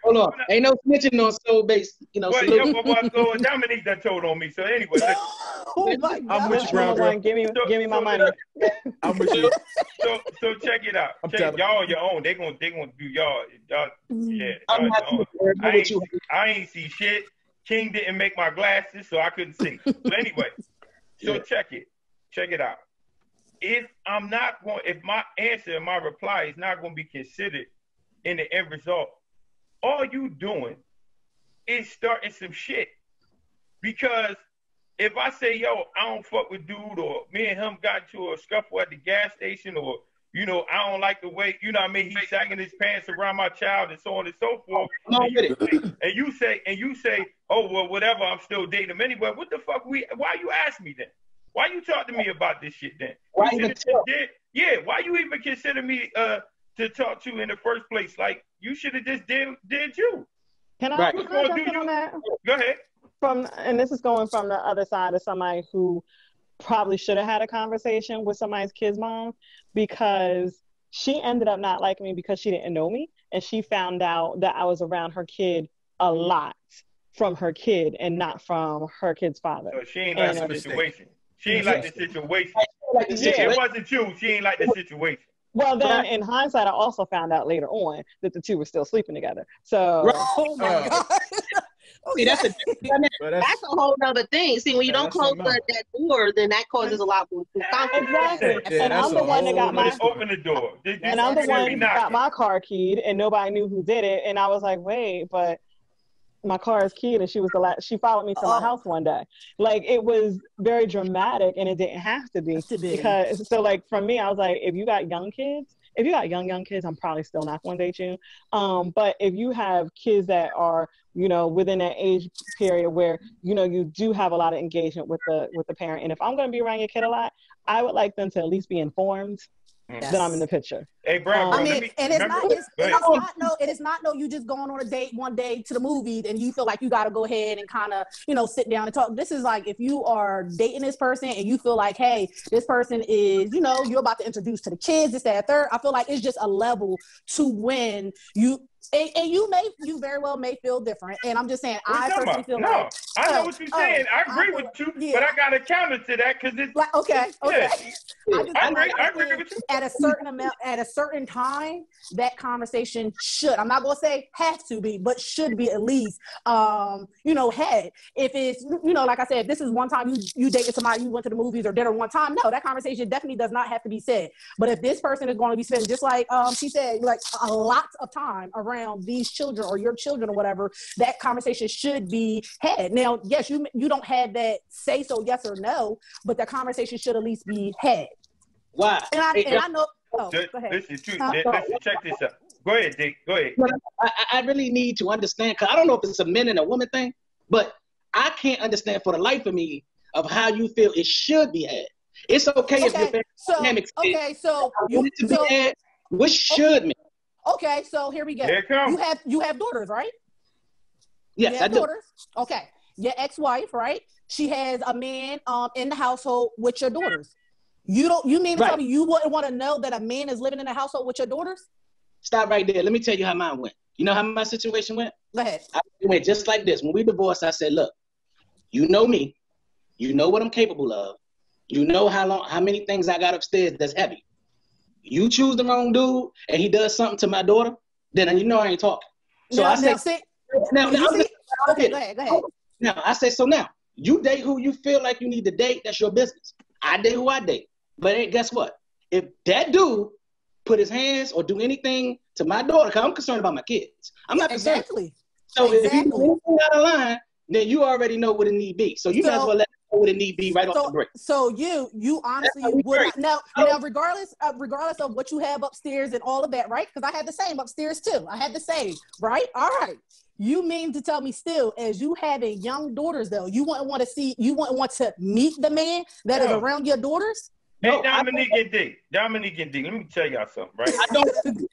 hold on, ain't no snitching on soul based, so Dominique done told on me. So anyway, listen. Oh my God. I'm with you, Brown. Give me my money. I'm with you. So check it out. Y'all on your own. They gonna do y'all. Yeah. I ain't see shit. King didn't make my glasses, so I couldn't see. But anyway, check it out. If my answer, my reply is not going to be considered in the end result, all you doing is starting some shit. Because if I say, yo, I don't fuck with dude, or me and him got into a scuffle at the gas station, or I don't like the way, he's sagging his pants around my child and so on and so forth. And you say, oh, well, whatever, I'm still dating him anyway. What the fuck? Why you ask me then? Why you talk to me about this shit then? Why you even consider me to talk to in the first place? Like, you should have just did you. Can I jump in on that? Go ahead. And this is going from the other side of somebody who probably should have had a conversation with somebody's kid's mom, because she ended up not liking me because she didn't know me, and she found out that I was around her kid a lot from her kid and not from her kid's father. So she ain't like the situation. She ain't like the situation. It wasn't you. She ain't like the situation. Well, then in hindsight, I also found out later on that the two were still sleeping together. So, oh my God. See, that's a whole other thing. See, when you don't close that door, then that causes a lot more conflict. Exactly. Yeah, and I'm the one that got open the door. And I'm the one who got my car keyed, and nobody knew who did it. And I was like, wait, but my car is keyed, and she was she followed me to my house one day. Like, it was very dramatic, and it didn't have to be. Because so, like, for me, I was like, if you got young kids, I'm probably still not going to date you. But if you have kids that are, within that age period where, you do have a lot of engagement with the parent. And if I'm going to be around your kid a lot, I would like them to at least be informed that I'm in the picture. Hey, Brown, I mean, and it is not no, you just going on a date one day to the movies and you feel like you got to go ahead and kind of, sit down and talk. This is like, if you are dating this person and you feel like, hey, this person is, you're about to introduce to the kids, this, that, third. I feel like it's just a level to when and you very well may feel different. And I'm just saying, I personally feel like. I know what you're saying. I agree with you, but I got a counter to that because it's. Like, okay. I agree with you. At a certain time, that conversation should, I'm not going to say have to be, but should be at least, had. If it's, like I said, if this is one time you dated somebody, you went to the movies or dinner one time, no, that conversation definitely does not have to be said. But if this person is going to be spending, just like she said, like a lot of time around these children or your children or whatever, that conversation should be had. Now, yes, you don't have that say so yes or no, but the conversation should at least be had. Why? And I know. Oh, go ahead. Listen, check this out. Go ahead, Dick. Go ahead. I really need to understand, because I don't know if it's a men and a woman thing, but I can't understand for the life of me of how you feel it should be had. It's okay if you're dynamic. What should mean? Okay, so here we go. Here it comes. You have daughters, right? Yes, I do. Daughters. Okay. Your ex-wife, right? She has a man in the household with your daughters. You mean to tell me you wouldn't want to know that a man is living in the household with your daughters? Stop right there. Let me tell you how mine went. You know how my situation went? Go ahead. It went just like this. When we divorced, I said, look, you know me. You know what I'm capable of. You know how many things I got upstairs that's heavy. You choose the wrong dude and he does something to my daughter, then you know I ain't talking. So I say, okay, go ahead. Now I say, so now you date who you feel like you need to date. That's your business. I date who I date. But hey, guess what? If that dude put his hands or do anything to my daughter, because I'm concerned about my kids. I'm not concerned. Exactly. So if you do anything out of line, then you already know what it need be. So you might as well let know what it need be right off the break. So you honestly would not, now regardless of what you have upstairs and all of that, right? Because I had the same upstairs too. I had the same, right? All right. You mean to tell me still, as you having young daughters though, you wouldn't want to meet the man that is around your daughters? Hey, Dominique and D. Let me tell y'all something, right?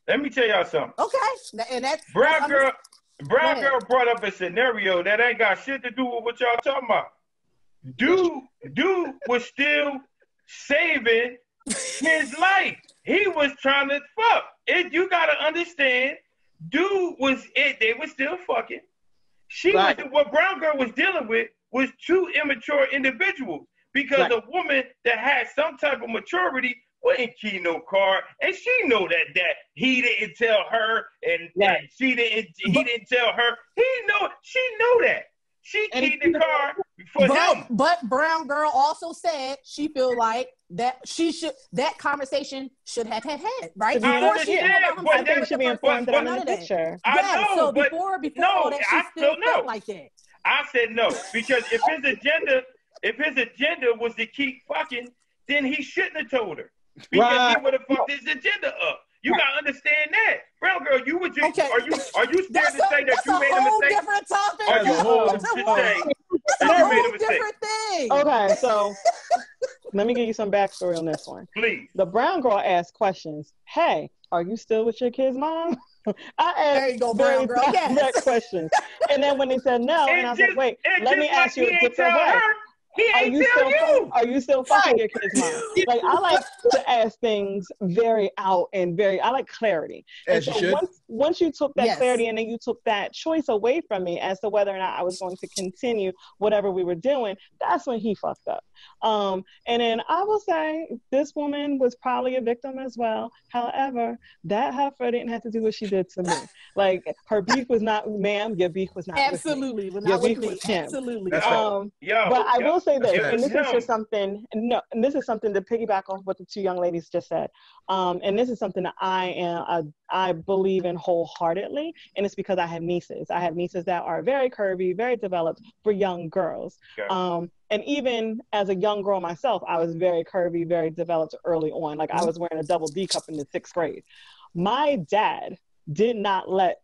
Let me tell y'all something. Okay. And that's Brown girl brought up a scenario that ain't got shit to do with what y'all talking about. Dude was still saving his life. He was trying to fuck. You gotta understand, they were still fucking. What Brown girl was dealing with was two immature individuals. Because a woman that had some type of maturity wouldn't key no car, and she know that he didn't tell her, and he didn't tell her. She know that. She keyed the car for him. But Brown girl also said she feel like that conversation should have had, right? I think should be informed on the picture. So before all that, she still felt like that. I said no, because if his agenda was to keep fucking, then he shouldn't have told her. Because he would have fucked his agenda up. You gotta understand that. Brown girl, you would just are you scared to say that you made a mistake? Different topic. Are you scared to say that you made a mistake? Different thing. Okay, so let me give you some backstory on this one. Please. The Brown girl asked questions. Hey, are you still with your kid's mom? I asked very direct questions. And then when they said no, and I was like, wait, let me ask you a different way. Are you still fucking your kid's mom? Like, I like to ask things very out and I like clarity. As you should. Once you took that clarity and then you took that choice away from me as to whether or not I was going to continue whatever we were doing, that's when he fucked up. And then I will say this woman was probably a victim as well. However, that heifer didn't have to do what she did to me. Like, her beef was not, ma'am, your beef was not absolutely with me. Your beef was him. Absolutely. But I will say this, and this is just something, and this is something to piggyback off what the two young ladies just said. And this is something that I believe in wholeheartedly, and it's because I have nieces. I have nieces that are very curvy, very developed for young girls. Okay. And even as a young girl myself, I was very curvy, very developed early on. Like, I was wearing a double D cup in the 6th grade. My dad did not let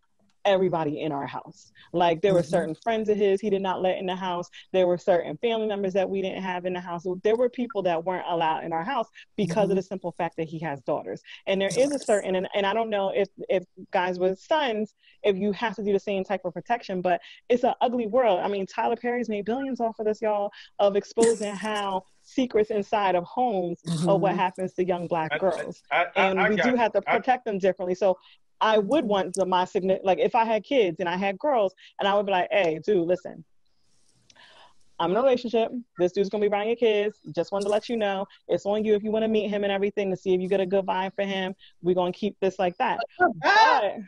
everybody in our house. Like there were certain friends of his he did not let in the house. There were certain family members that we didn't have in the house. So there were people that weren't allowed in our house because of the simple fact that he has daughters. And there is a certain, and I don't know if guys with sons, if you have to do the same type of protection, but it's an ugly world. I mean, Tyler Perry's made billions off of this, y'all, of exposing how secrets inside of homes of what happens to young Black girls. And we do have to protect them differently. So I would want my significant, like if I had kids and I had girls, and I would be like, hey, dude, listen, I'm in a relationship. This dude's gonna be around your kids. Just wanted to let you know. It's on you if you want to meet him and everything to see if you get a good vibe for him. We're gonna keep this like that. But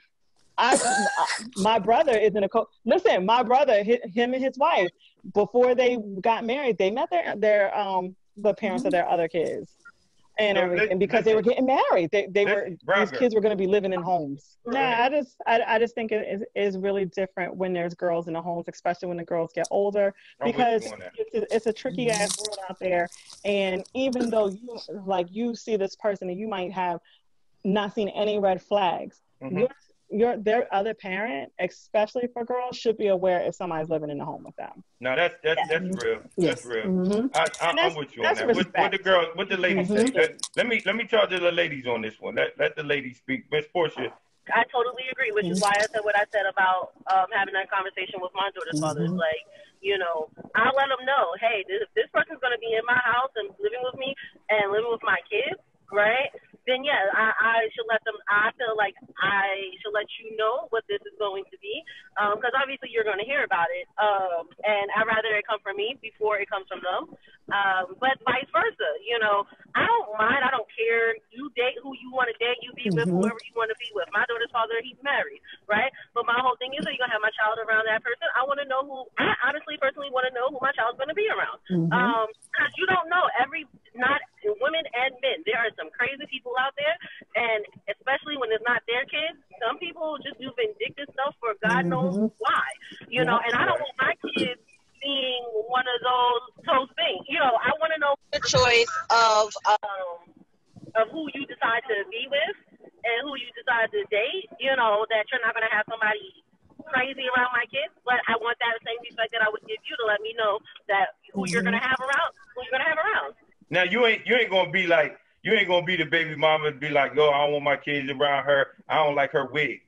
my brother is in a listen, my brother, him and his wife, before they got married, they met the parents of their other kids. And everything because they were getting married. These kids were going to be living in homes. I just think it is really different when there's girls in the homes, especially when the girls get older, because it's a tricky ass world out there. And even though you see this person and you might have not seen any red flags, their other parent, especially for girls, should be aware if somebody's living in the home with them. No, that's real. That's real. I'm with you on that. What the ladies say? Let me charge the ladies on this one. Let the ladies speak. Miss Portia. I totally agree, which is why I said what I said about having that conversation with my daughter's father. It's like, I'll let them know, hey, this person's going to be in my house and living with me and living with my kids, right? Then yeah, I should let them. I feel like I should let you know what this is going to be, because obviously you're going to hear about it, and I'd rather it come from me before it comes from them. But vice versa, I don't mind. I don't care. You date who you want to date. You be with whoever you want to be with. My daughter's father, he's married, right? But my whole thing is, are you going to have my child around that person? I want to know who. I honestly, personally, want to know who my child's going to be around, because you don't know not women and men. There are some crazy people out there, and especially when it's not their kids, some people just do vindictive stuff for God knows why, and I don't want my kids being one of those things. I want to know the choice of who you decide to be with and who you decide to date, that you're not going to have somebody crazy around my kids, but I want that same respect that I would give you to let me know that who you're going to have around. Now you ain't gonna be like, you ain't gonna be the baby mama and be like, yo, I don't want my kids around her. I don't like her wig.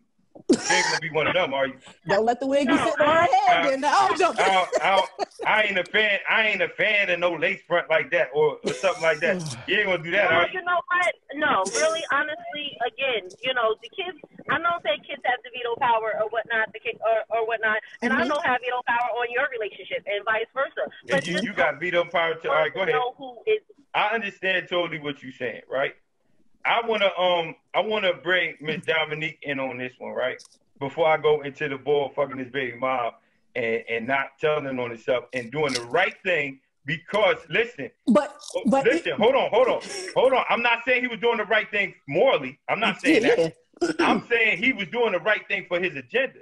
You ain't gonna be one of them, are you? Don't let the wig be sitting on her head. I ain't a fan of no lace front like that or something like that. You ain't gonna do that, are you? You know what? No, really, honestly, again, the kids. I don't say kids have the veto power or whatnot, or whatnot, and I don't have veto power on your relationship, and vice versa. But you got veto power too. All right, go ahead. I understand totally what you're saying, right? I wanna bring Miss Dominique in on this one, right? Before I go into the ball fucking this baby mom and not telling on himself and doing the right thing, because listen, hold on. I'm not saying he was doing the right thing morally. I'm not saying that. I'm saying he was doing the right thing for his agenda.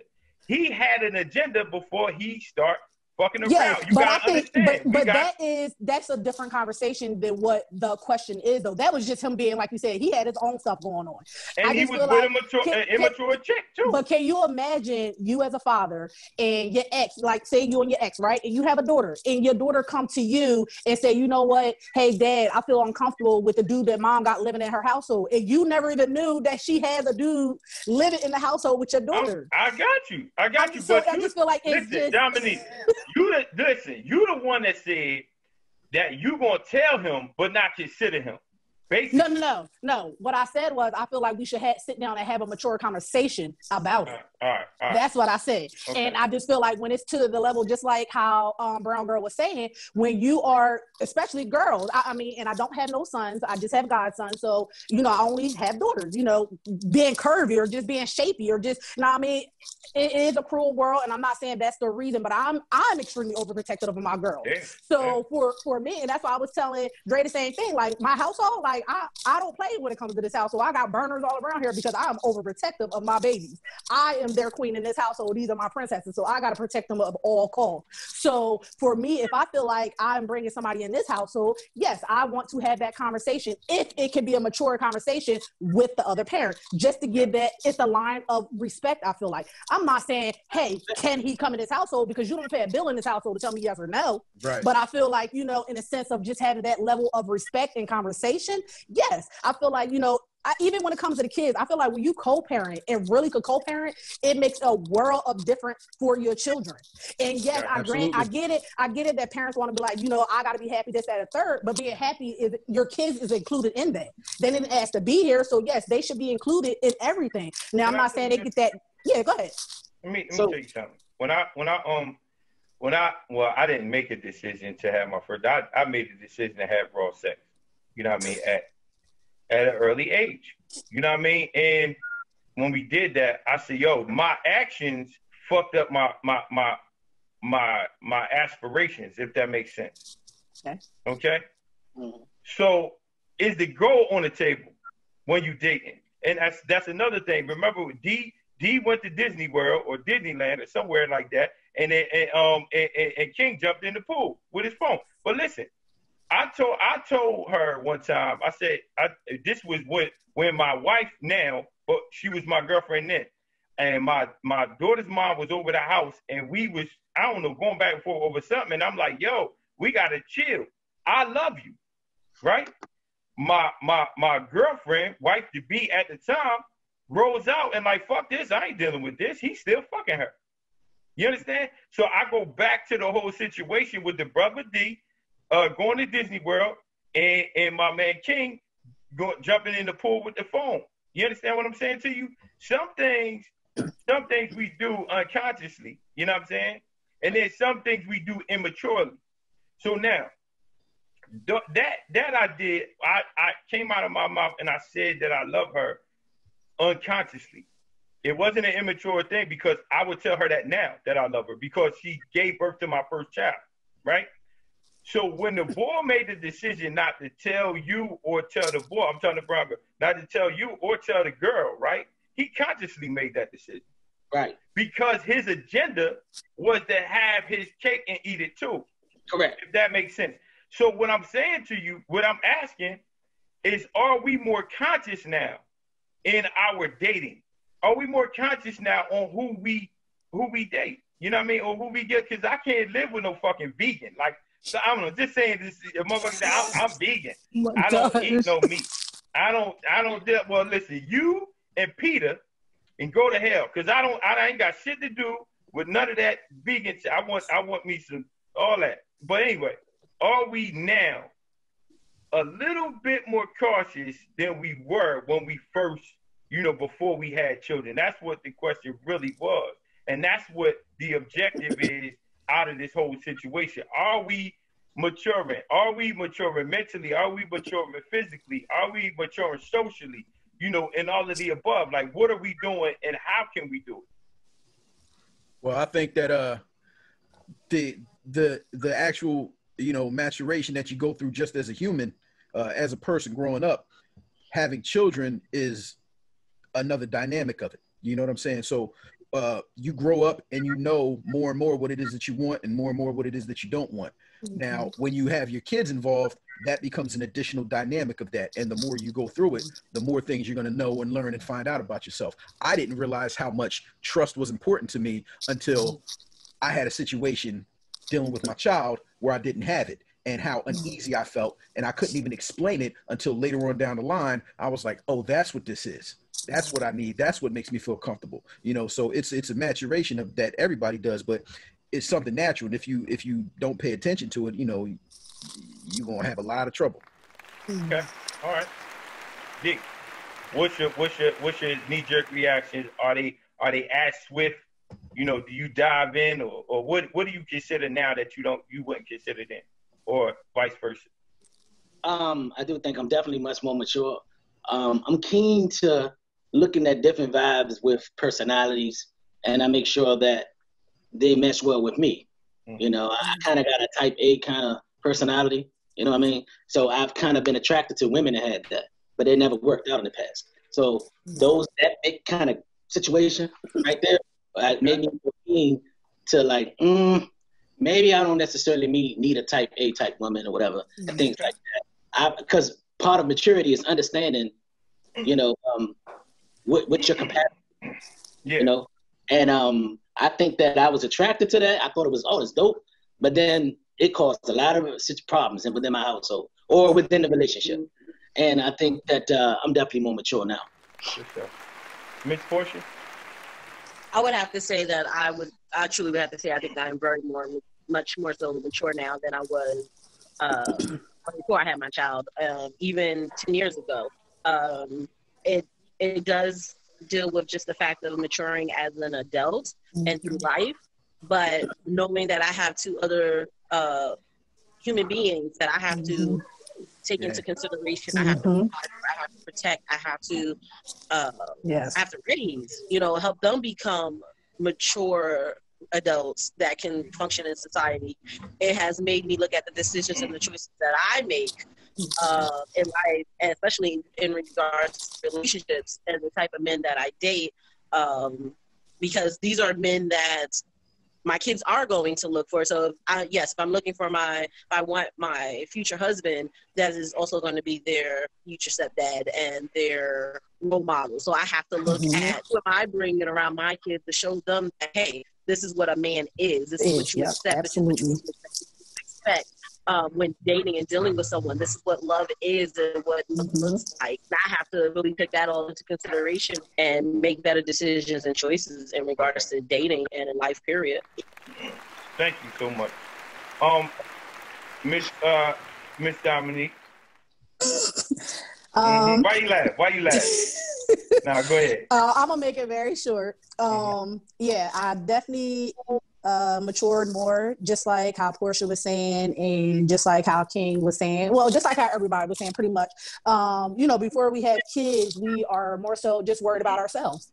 He had an agenda before he start fucking around. Yes, you gotta understand. That's a different conversation than what the question is, though. That was just him being, like you said, he had his own stuff going on. And he was with an immature chick, too. But can you imagine you as a father and your ex, like say you and your ex, right? And you have a daughter, and your daughter come to you and say, you know what? Hey, Dad, I feel uncomfortable with the dude that mom got living in her household. And you never even knew that she has a dude living in the household with your daughter. I got you. So I just feel like it's just... Dominique, you the one that said that you gonna tell him but not consider him. Basically. No. What I said was I feel like we should sit down and have a mature conversation about it. All right. That's what I said. Okay. And I just feel like when it's to the level, just like how Brown Girl was saying, when you are, especially girls, I mean, and I don't have no sons, I just have godsons. So, I only have daughters, being curvy or just being shapy or just, I mean, it is a cruel world. And I'm not saying that's the reason, but I'm extremely overprotective of my girls. Yeah. So for me, and that's why I was telling Dre the same thing, like my household, like, like I don't play when it comes to this household. I got burners all around here because I'm overprotective of my babies. I am their queen in this household. These are my princesses, so I got to protect them at all costs. So for me, if I feel like I'm bringing somebody in this household, yes, I want to have that conversation if it can be a mature conversation with the other parent, just to give that, it's a line of respect. I feel like I'm not saying, hey, can he come in this household, because you don't pay a bill in this household to tell me yes or no. Right. But I feel like, you know, in a sense of just having that level of respect and conversation, yes, I feel like, you know, even when it comes to the kids, I feel like when you co-parent and really could co-parent, it makes a world of difference for your children. And yes, I get it that parents want to be like, you know, I got to be happy, this, that, and third, but being happy is your kids is included in that. They didn't ask to be here, so yes, they should be included in everything. Now, I'm not saying they get that. Yeah, go ahead. Let me tell you something. Well, I didn't make a decision to have my first. I made a decision to have raw sex. You know what I mean? At an early age. You know what I mean? And when we did that, I said, yo, my actions fucked up my aspirations, if that makes sense. Okay? Mm-hmm. So is the goal on the table when you dating? And that's another thing. Remember, D went to Disney World or Disneyland or somewhere like that, and King jumped in the pool with his phone. But listen, I told her one time, I said, this was when my wife now, but she was my girlfriend then, and my daughter's mom was over the house, and we was, I don't know, going back and forth over something, and I'm like, yo, we gotta chill. I love you, right? My girlfriend, wife to be at the time, rolls out and like, fuck this, I ain't dealing with this. He's still fucking her. You understand? So I go back to the whole situation with the brother D, going to Disney World, and my man King jumping in the pool with the phone. You understand what I'm saying to you? Some things we do unconsciously, you know what I'm saying? And then some things we do immaturely. So now, that I did, I came out of my mouth and I said that I love her unconsciously. It wasn't an immature thing, because I would tell her that now, that I love her, because she gave birth to my first child, right? So when the boy made the decision not to tell you or tell the boy, I'm telling the brother, not to tell you or tell the girl, right? He consciously made that decision. Right. Because his agenda was to have his cake and eat it too. Correct. If that makes sense. So what I'm saying to you, what I'm asking is, are we more conscious now in our dating? Are we more conscious now on who we date? You know what I mean? Or who we get? Because I can't live with no fucking vegan. Like, so I don't know, just saying this, motherfucker say, I'm vegan. I don't eat no meat. I don't deal. Well, listen, you and Peter and go to hell, because I ain't got shit to do with none of that vegan shit. I want me some, all that. But anyway, are we now a little bit more cautious than we were when we first, you know, before we had children? That's what the question really was. And that's what the objective is out of this whole situation. Are we maturing? Are we maturing mentally? Are we maturing physically? Are we maturing socially? You know, and all of the above. Like, what are we doing and how can we do it? Well, I think that the actual, you know, maturation that you go through just as a human, as a person growing up, having children is another dynamic of it. You know what I'm saying? So you grow up and you know more and more what it is that you want and more what it is that you don't want. Now, when you have your kids involved, that becomes an additional dynamic of that. And the more you go through it, the more things you're going to know and learn and find out about yourself. I didn't realize how much trust was important to me until I had a situation dealing with my child where I didn't have it, and how uneasy I felt. And I couldn't even explain it until later on down the line. I was like, oh, that's what this is. That's what I need. That's what makes me feel comfortable. You know, so it's a maturation of that everybody does, but it's something natural. And if you don't pay attention to it, you know, you're going to have a lot of trouble. Okay. All right. Dick, what's your knee-jerk reactions? Are they as swift? You know, do you dive in, or what do you consider now that you wouldn't consider then, or vice versa? I do think I'm definitely much more mature. I'm keen to looking at different vibes with personalities, and I make sure that they mesh well with me. Mm-hmm. You know, I kind of got a type A kind of personality, You know what I mean? So I've kind of been attracted to women that had that, but they never worked out in the past. So that big kind of situation right there made me keen to like, maybe I don't necessarily need a type A type woman or whatever, and things like that. Because part of maturity is understanding, you know, what your capacity, you know, and I think that I was attracted to that. I thought it was, it's dope, but then it caused a lot of problems within my household or within the relationship. And I think that I'm definitely more mature now. Miss Portia? I would have to say that I truly would have to say I think I'm much more so mature now than I was before I had my child. Even 10 years ago, it does deal with just the fact of maturing as an adult and through life, but knowing that I have two other human beings that I have to take into consideration. I have to provide for, I have to protect, I have to raise, help them become mature adults that can function in society. It has made me look at the decisions and the choices that I make in life, and especially in regards to relationships and the type of men that I date, because these are men that my kids are going to look for. So if I'm looking for if I want my future husband, that is also going to be their future stepdad and their role model. So I have to look at who am I bringing around my kids to show them that, hey, this is what a man is. This is what you accept. This is what you expect when dating and dealing with someone. This is what love is and what love looks like. And I have to really take that all into consideration and make better decisions and choices in regards to dating and in life, period. Thank you so much. Miss Dominique. Why you laugh? Now go ahead. I'm gonna make it very short. I definitely matured more, just like how Portia was saying, and just like how King was saying. Well, just like how everybody was saying, pretty much. Before we have kids, we are more so just worried about ourselves.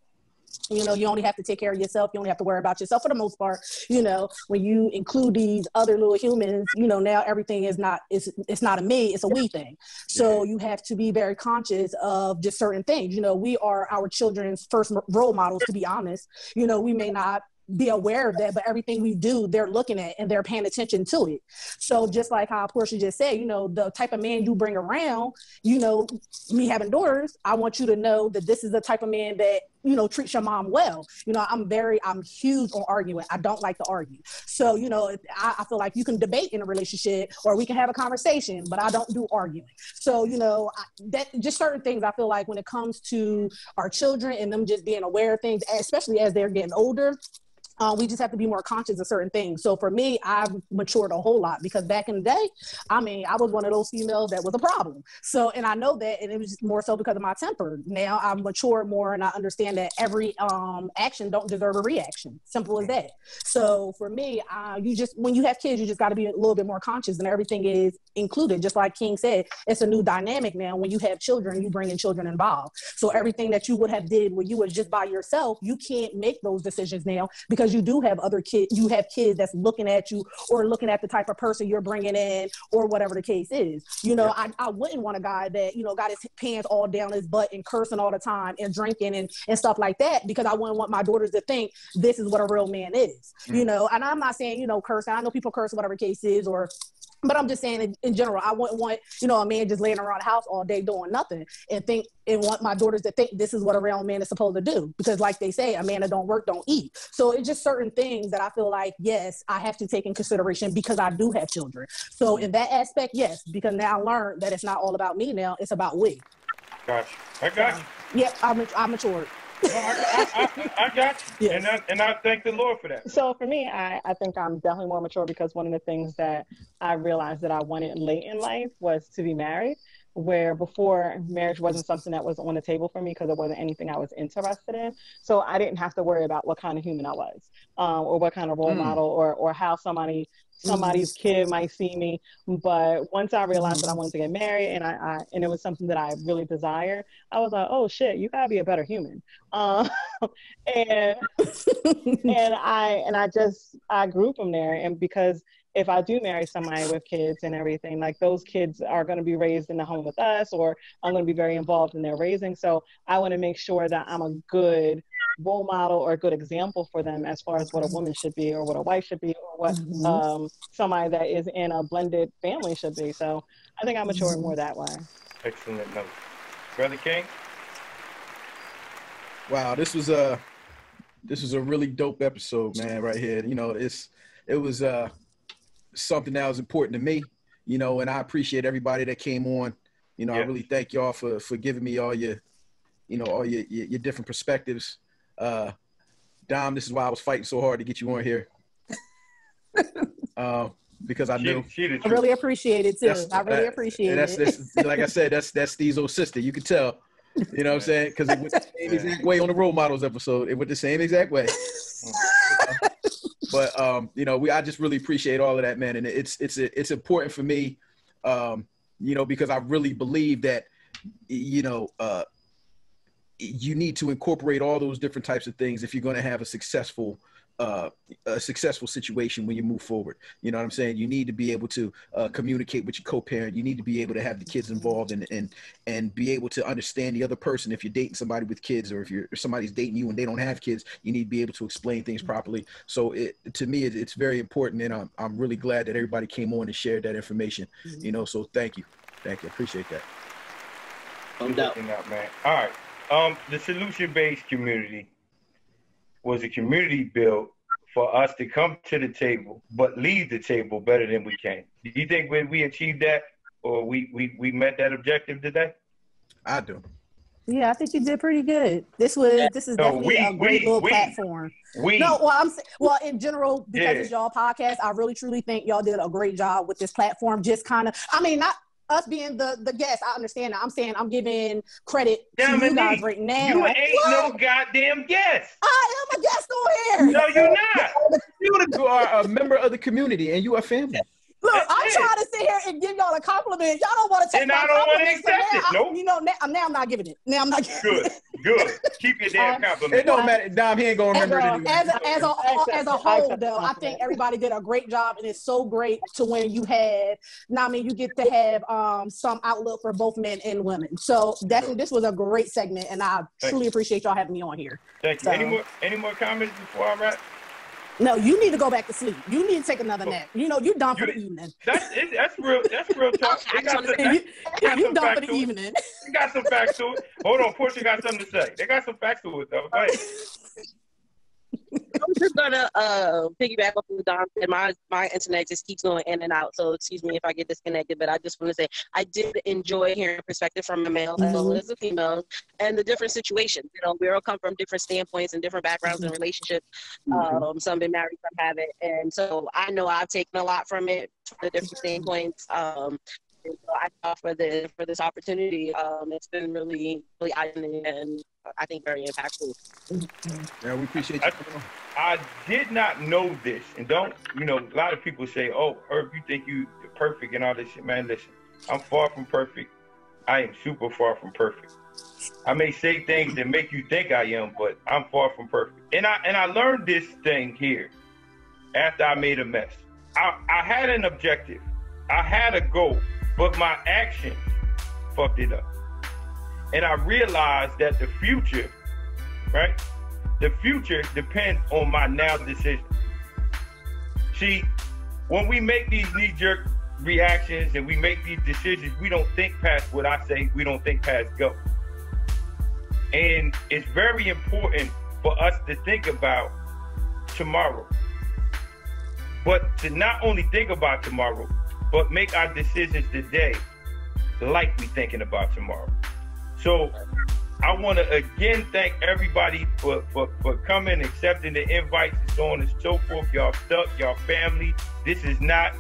You only have to take care of yourself. You only have to worry about yourself for the most part. When you include these other little humans, now everything is not, it's not a me, it's a we thing. So you have to be very conscious of just certain things. We are our children's first role models, to be honest. We may not be aware of that, but everything we do, they're looking at and they're paying attention to it. So just like how Portia just said, the type of man you bring around, me having daughters, I want you to know that this is the type of man that, treats your mom well. I'm huge on arguing. I don't like to argue. So, I feel like you can debate in a relationship or we can have a conversation, but I don't do arguing. So, that just certain things I feel like when it comes to our children and them just being aware of things, especially as they're getting older, we just have to be more conscious of certain things. So for me, I've matured a whole lot because back in the day, I was one of those females that was a problem. So, and I know that, and it was just more so because of my temper. Now I've matured more and I understand that every action don't deserve a reaction. Simple as that. So for me, when you have kids, you just got to be a little bit more conscious and everything is included. Just like King said, it's a new dynamic now. When you have children, you bring in children involved. So everything that you would have did when you was just by yourself, you can't make those decisions now because you do have other kids, you have kids that's looking at you or looking at the type of person you're bringing in or whatever the case is. I wouldn't want a guy that, got his pants all down his butt and cursing all the time and drinking and stuff like that, because I wouldn't want my daughters to think this is what a real man is, and I'm not saying, cursing. I know people curse, whatever the case is, but I'm just saying in general, I wouldn't want, a man just laying around the house all day doing nothing and want my daughters to think this is what a real man is supposed to do. Because like they say, a man that don't work, don't eat. So it's just certain things that I feel like, yes, I have to take in consideration because I do have children. So in that aspect, yes, because now I learned that it's not all about me now, it's about we. Gotcha. I got you. Yeah, I matured. I got you. Yeah. And I thank the Lord for that. So for me, I think I'm definitely more mature because one of the things that I realized that I wanted late in life was to be married, where before marriage wasn't something that was on the table for me because it wasn't anything I was interested in. So I didn't have to worry about what kind of human I was, or what kind of role model or how somebody's kid might see me. But once I realized that I wanted to get married and it was something that I really desired, I was like, oh shit, you gotta be a better human. And I grew from there. And because if I do marry somebody with kids and everything, like those kids are going to be raised in the home with us, or I'm going to be very involved in their raising. So I want to make sure that I'm a good role model or a good example for them as far as what a woman should be, or what a wife should be, or what somebody that is in a blended family should be. So I think I matured more that way. Excellent note. Brother King? Wow, this was a really dope episode, man, right here. You know, it was something that was important to me, you know, and I appreciate everybody that came on. You know, I really thank y'all for giving me all your, you know, all your different perspectives. Dom, this is why I was fighting so hard to get you on here. Because I knew. I really appreciate it too. I really appreciate it. That's like I said, that's Steve's old sister. You could tell. You know what I'm saying? Because it went the same exact way on the role models episode. It went the same exact way. But you know, I just really appreciate all of that, man. And it's important for me, you know, because I really believe that, you know, you need to incorporate all those different types of things if you're going to have a successful situation when you move forward. You know what I'm saying? You need to be able to communicate with your co-parent. You need to be able to have the kids involved and be able to understand the other person. If you're dating somebody with kids, or if somebody's dating you and they don't have kids, you need to be able to explain things properly. So to me, it's very important, and I'm really glad that everybody came on and shared that information. You know, so thank you, appreciate that. No doubt, man. All right. The solution-based community was a community built for us to come to the table, but leave the table better than we came. Do you think we achieved that, or we met that objective today? I do. Yeah, I think you did pretty good. This is definitely a great little platform. Well, in general, because it's y'all podcast, I really truly think y'all did a great job with this platform. Just kind of, I mean, not us being the guest, I understand that. I'm saying I'm giving credit to you guys right now. You ain't no goddamn guest. I am a guest on here. No, you're not. You are a member of the community, and you are family. Look, I'm trying to sit here and give y'all a compliment. Y'all don't want to take my compliment. And I don't want to accept it. Nope. You know, now I'm not giving it. Now I'm not giving it. Good. Keep your damn compliment. It don't matter. Dom, he ain't going to remember it anyway. As a whole, though, I think everybody did a great job, and it's so great to when you had, you get to have some outlook for both men and women. So definitely, this was a great segment, and I truly appreciate y'all having me on here. Thank you. Any more comments before I wrap? No, you need to go back to sleep. You need to take another nap. You know, you're done for the evening. That's real talk. You done for the evening. You got some facts to it. Hold on, Portia got something to say. They got some facts to it, though. Go ahead. I'm just gonna piggyback off of Don said. My internet just keeps going in and out, so excuse me if I get disconnected. But I just want to say I did enjoy hearing perspective from a male as well as a female, and the different situations. You know, we all come from different standpoints and different backgrounds and relationships. Some been married, some haven't, and so I know I've taken a lot from it, the different standpoints. And so I thought for this opportunity, it's been really eye-opening and I think very impactful. Yeah, we appreciate you. I did not know this, and a lot of people say, "Oh, Herb, you think you're perfect and all this shit." Man, listen, I'm far from perfect. I am super far from perfect. I may say things that make you think I am, but I'm far from perfect. And I learned this thing here after I made a mess. I had an objective. I had a goal. But my actions fucked it up. And I realized that the future, right? The future depends on my now decision. See, when we make these knee-jerk reactions and we make these decisions, we don't think past what I say, we don't think past go. And it's very important for us to think about tomorrow. But to not only think about tomorrow, but make our decisions today like we thinking about tomorrow. So I want to again thank everybody for coming, accepting the invites, and so on and so forth. Y'all stuck, y'all family. This is not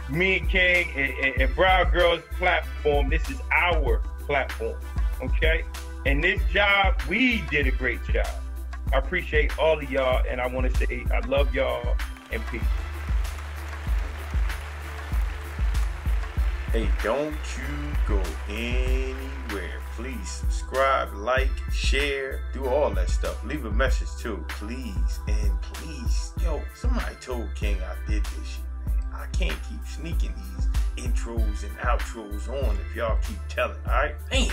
me and King and Brown Girls platform. This is our platform, okay? And this job, we did a great job. I appreciate all of y'all, and I want to say I love y'all and peace. Hey, don't you go anywhere. Please subscribe, like, share, do all that stuff. Leave a message too, please. And please, yo, somebody told King I did this shit, man. I can't keep sneaking these intros and outros on if y'all keep telling. All right, damn.